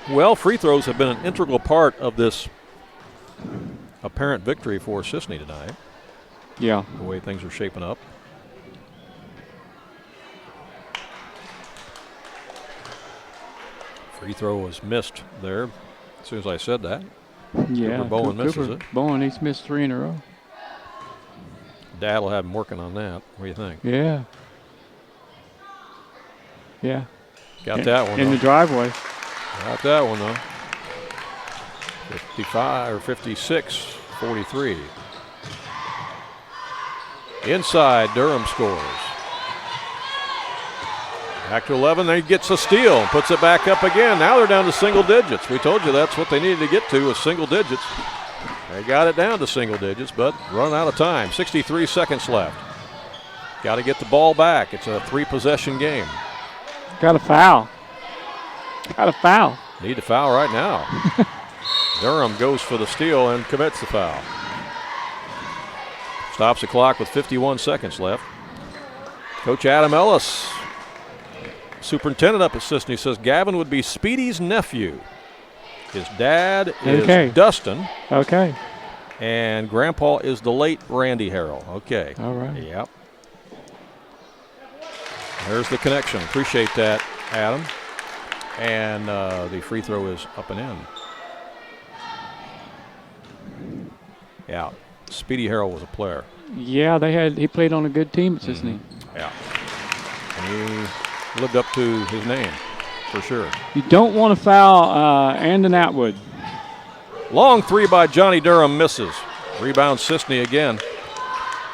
Well, free throws have been an integral part of this apparent victory for Cisne tonight. Yeah. The way things are shaping up. Free throw was missed there as soon as I said that. Yeah. Cooper Bowen misses it. Bowen, he's missed 3 in a row. Dad will have him working on that. What do you think? Yeah. Yeah. Got that one. In the driveway. Got that one, though. 55 or 56, 43. Inside, Durham scores. Back to 11, then he gets a steal, puts it back up again. Now they're down to single digits. We told you that's what they needed to get to was single digits. They got it down to single digits, but run out of time. 63 seconds left. Got to get the ball back. It's a 3-possession game. Got a foul. Got a foul. Need to foul right now. Durham goes for the steal and commits the foul. Stops the clock with 51 seconds left. Coach Adam Ellis, superintendent up at Cisne, says Gavin would be Speedy's nephew. His dad is Dustin. Okay. And Grandpa is the late Randy Harrell. Okay. All right. Yep. There's the connection. Appreciate that, Adam. And the free throw is up and in. Yeah. Speedy Harrell was a player. Yeah, he played on a good team at Cisne. Yeah. And he lived up to his name, for sure. You don't want to foul Andon Atwood. Long three by Johnny Durham misses. Rebound Cisne again.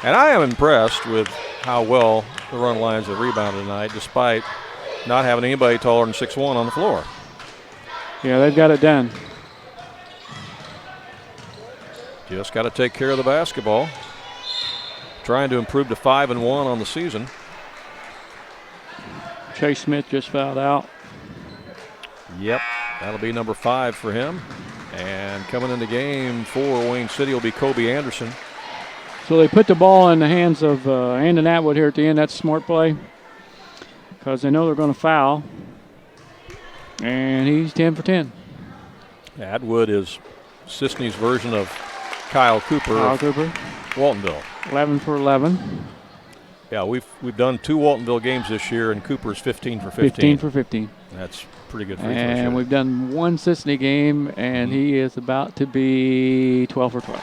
And I am impressed with how well the Run Lions have rebounded tonight, despite not having anybody taller than 6'1" on the floor. Yeah, they've got it done. Just got to take care of the basketball. Trying to improve to 5-1 on the season. Chase Smith just fouled out. Yep, that'll be number 5 for him. And coming in the game for Wayne City will be Kobe Anderson. So they put the ball in the hands of Andon Atwood here at the end. That's a smart play because they know they're going to foul. And he's 10 for 10. Atwood is Cisne's version of Kyle Cooper. Waltonville. 11 for 11. Yeah, we've done 2 Waltonville games this year, and Cooper's 15 for 15. 15 for 15. That's pretty good free throw And shooting. we've done 1 Cisne game, and he is about to be 12 for 12.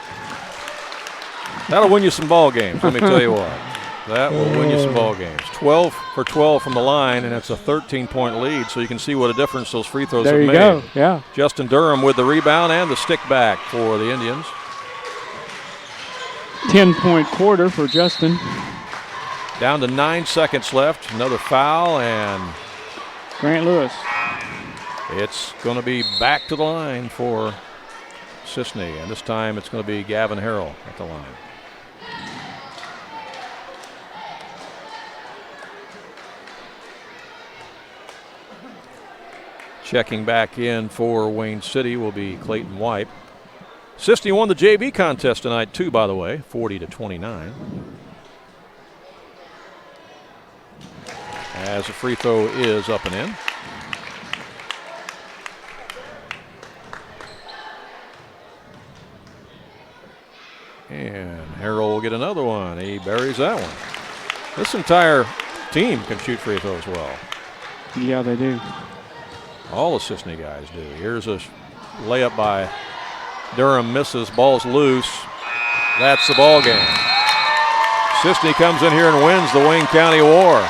That'll win you some ball games, let me tell you what. That will win you some ball games. 12 for 12 from the line, and it's a 13-point lead, so you can see what a difference those free throws have made. There you go, yeah. Justin Durham with the rebound and the stick back for the Indians. 10-point quarter for Justin. Down to 9 seconds left. Another foul, and Grant Lewis. It's going to be back to the line for Cisne, and this time it's going to be Gavin Harrell at the line. Checking back in for Wayne City will be Clayton White. Cisne won the JV contest tonight too, by the way, 40-29. As the free throw is up and in. And Harrell will get another one. He buries that one. This entire team can shoot free throws well. Yeah, they do. All the Cisne guys do. Here's a layup by Durham, misses, ball's loose. That's the ball game. Cisne comes in here and wins the Wayne County War.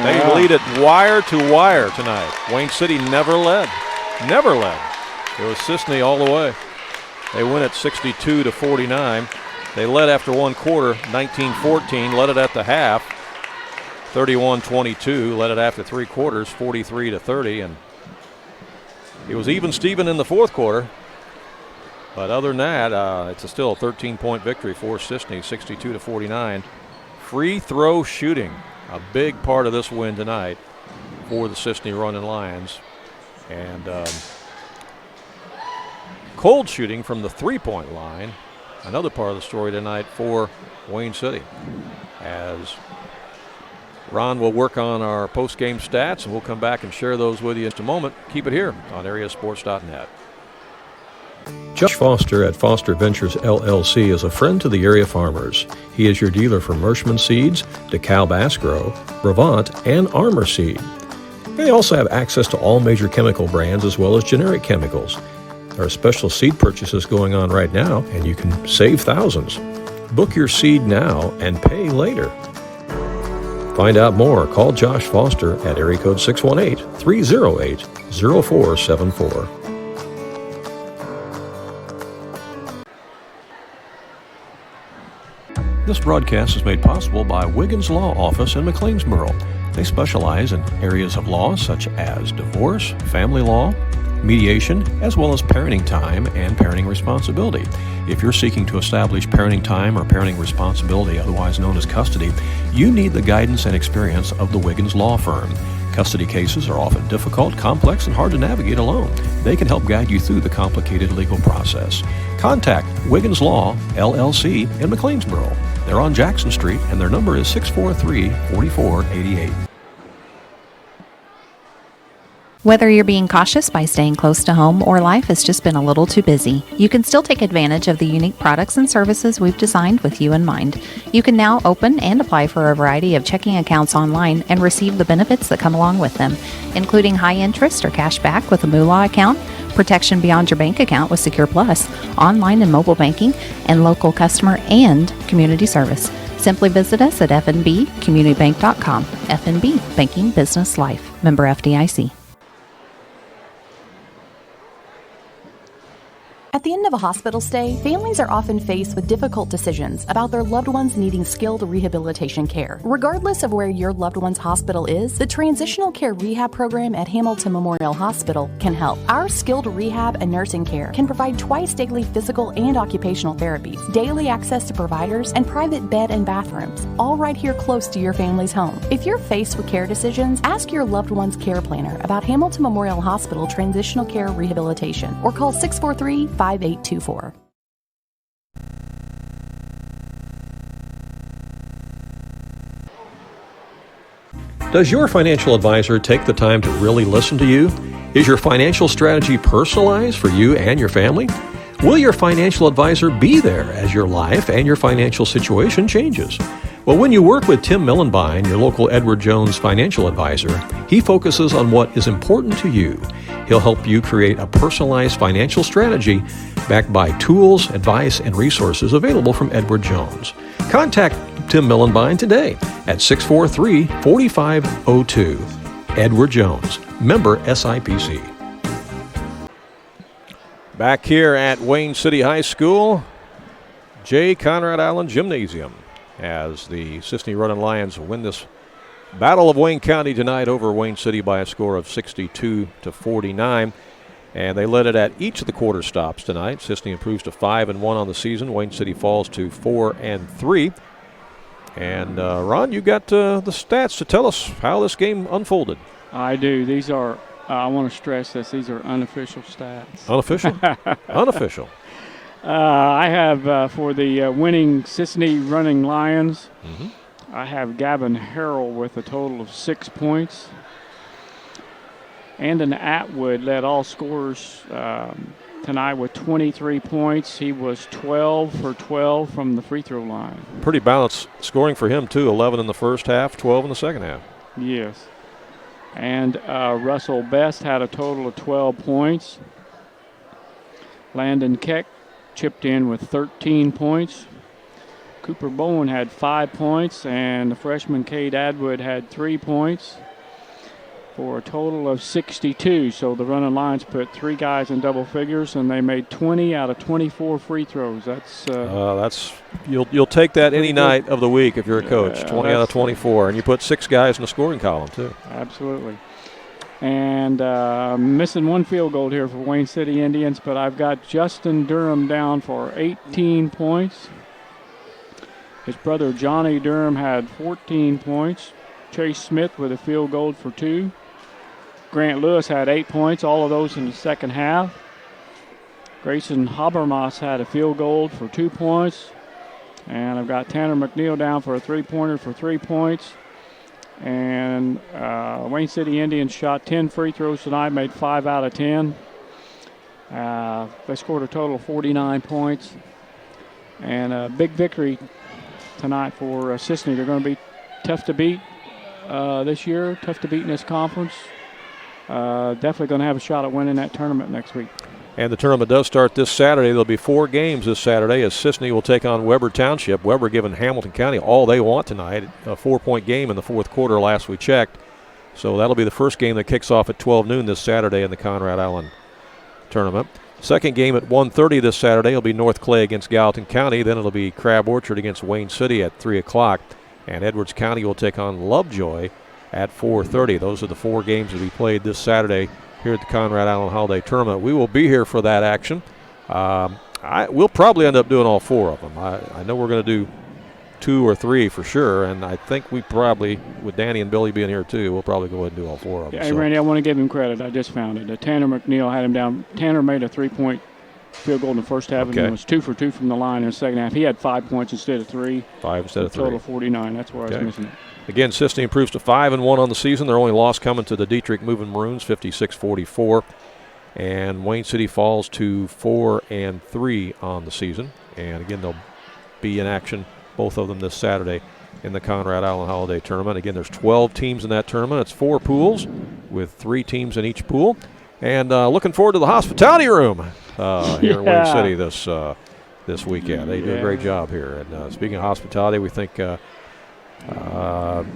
They lead it wire to wire tonight. Wayne City never led. Never led. It was Cisne all the way. They win it 62-49. They led after one quarter, 19-14, led it at the half, 31-22, led it after 3 quarters, 43-30, and it was even Steven in the fourth quarter. But other than that, it's still a 13-point victory for Cisne, 62-49. Free throw shooting, a big part of this win tonight for the Cisne Running Lions. And cold shooting from the 3-point line, another part of the story tonight for Wayne City. As Ron will work on our post-game stats, and we'll come back and share those with you in just a moment. Keep it here on AreaSports.net. Josh Foster at Foster Ventures LLC is a friend to the area farmers. He is your dealer for Mershman Seeds, DeKalb Bass Grow, Brevant, and Armor Seed. They also have access to all major chemical brands as well as generic chemicals. There are special seed purchases going on right now, and you can save thousands. Book your seed now and pay later. Find out more. Call Josh Foster at area code 618-308-0474. This broadcast is made possible by Wiggins Law Office in McLeansboro. They specialize in areas of law such as divorce, family law, mediation, as well as parenting time and parenting responsibility. If you're seeking to establish parenting time or parenting responsibility, otherwise known as custody, you need the guidance and experience of the Wiggins Law Firm. Custody cases are often difficult, complex, and hard to navigate alone. They can help guide you through the complicated legal process. Contact Wiggins Law, LLC in McLeansboro. They're on Jackson Street, and their number is 643-4488. Whether you're being cautious by staying close to home or life has just been a little too busy, you can still take advantage of the unique products and services we've designed with you in mind. You can now open and apply for a variety of checking accounts online and receive the benefits that come along with them, including high interest or cash back with a Moolah account, protection beyond your bank account with Secure Plus, online and mobile banking, and local customer and community service. Simply visit us at fnbcommunitybank.com. FNB, Banking Business Life. Member FDIC. At the end of a hospital stay, families are often faced with difficult decisions about their loved ones needing skilled rehabilitation care. Regardless of where your loved one's hospital is, the Transitional Care Rehab Program at Hamilton Memorial Hospital can help. Our skilled rehab and nursing care can provide twice daily physical and occupational therapies, daily access to providers, and private bed and bathrooms, all right here close to your family's home. If you're faced with care decisions, ask your loved one's care planner about Hamilton Memorial Hospital Transitional Care Rehabilitation or call 643-5824. Does your financial advisor take the time to really listen to you? Is your financial strategy personalized for you and your family? Will your financial advisor be there as your life and your financial situation changes? Well, when you work with Tim Millenbein, your local Edward Jones financial advisor, he focuses on what is important to you. He'll help you create a personalized financial strategy backed by tools, advice, and resources available from Edward Jones. Contact Tim Millenbein today at 643-4502. Edward Jones, member SIPC. Back here at Wayne City High School, J. Conrad Allen Gymnasium, as the Cisne Running Lions win this Battle of Wayne County tonight over Wayne City by a score of 62-49. And they led it at each of the quarter stops tonight. Cisne improves to 5-1 on the season. Wayne City falls to 4-3. And Ron, you got the stats to tell us how this game unfolded. I do. These are, I want to stress this, these are unofficial stats. Unofficial? Unofficial. I have for the winning Cisne Running Lions, I have Gavin Harrell with a total of 6 points. Andon Atwood led all scorers tonight with 23 points. He was 12 for 12 from the free throw line. Pretty balanced scoring for him, too. 11 in the first half, 12 in the second half. Yes. And Russell Best had a total of 12 points. Landon Keck chipped in with 13 points. Cooper Bowen had 5 points, and the freshman Cade Atwood had 3 points for a total of 62. So the Running Lions put 3 guys in double figures, and they made 20 out of 24 free throws. That's you'll take that any night of the week if you're a coach. 20 out of 24, and you put 6 guys in the scoring column too. Absolutely. And missing one field goal here for Wayne City Indians, but I've got Justin Durham down for 18 points. His brother Johnny Durham had 14 points. Chase Smith with a field goal for 2. Grant Lewis had 8 points, all of those in the second half. Grayson Habermas had a field goal for 2 points. And I've got Tanner McNeil down for a three-pointer for 3 points. And Wayne City Indians shot 10 free throws tonight, made 5 out of 10. They scored a total of 49 points. And a big victory tonight for Cisne. They're going to be tough to beat this year, tough to beat in this conference. Definitely going to have a shot at winning that tournament next week. And the tournament does start this Saturday. There'll be 4 games this Saturday as Cisne will take on Weber Township. Weber giving Hamilton County all they want tonight. A 4-point game in the fourth quarter last we checked. So that'll be the first game that kicks off at 12 noon this Saturday in the Conrad Allen tournament. Second game at 1:30 this Saturday will be North Clay against Gallatin County. Then it'll be Crab Orchard against Wayne City at 3 o'clock. And Edwards County will take on Lovejoy at 4:30. Those are the 4 games to be played this Saturday here at the Conrad Allen Holiday Tournament. We will be here for that action. We'll probably end up doing all 4 of them. I know we're going to do 2 or 3 for sure, and I think we probably, with Danny and Billy being here too, we'll probably go ahead and do all 4 of them. Hey, Randy, I want to give him credit. I just found it. Tanner McNeil had him down. Tanner made a 3-point field goal in the first half, and it was 2 for 2 from the line in the second half. He had 5 points instead of 3. 5 instead of 3. Total 49. That's where I was missing it. Again, Cisne improves to 5-1 on the season. Their only loss coming to the Dietrich Moving Maroons, 56-44. And Wayne City falls to 4-3 on the season. And again, they'll be in action, both of them, this Saturday in the Conrad Island Holiday Tournament. Again, there's 12 teams in that tournament. It's 4 pools with 3 teams in each pool. And looking forward to the hospitality room here in Wayne City this weekend. They do a great job here. And speaking of hospitality, we thank Mr.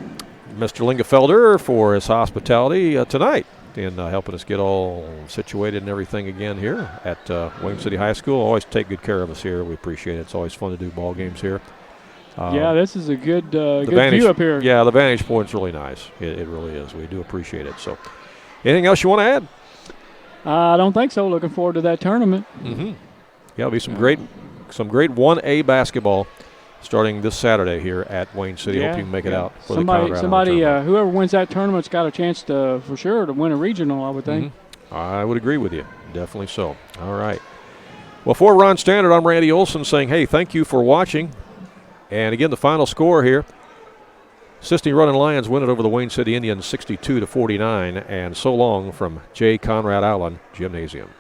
Lingefelder for his hospitality tonight in helping us get all situated and everything again here at Wayne City High School. Always take good care of us here. We appreciate it. It's always fun to do ball games here. This is a good view up here. Yeah, the vantage point's really nice. It really is. We do appreciate it. So, anything else you want to add? I don't think so. Looking forward to that tournament. Mm-hmm. Yeah, it'll be some great 1A basketball starting this Saturday here at Wayne City. Hope you can make it out for the Conrad. Whoever wins that tournament's got a chance for sure to win a regional, I would think. Mm-hmm. I would agree with you. Definitely so. All right. Well, for Ron Stanart, I'm Randy Olson saying, hey, thank you for watching. And again, the final score here. Cisne Running Lions win it over the Wayne City Indians 62-49. And so long from J. Conrad Allen Gymnasium.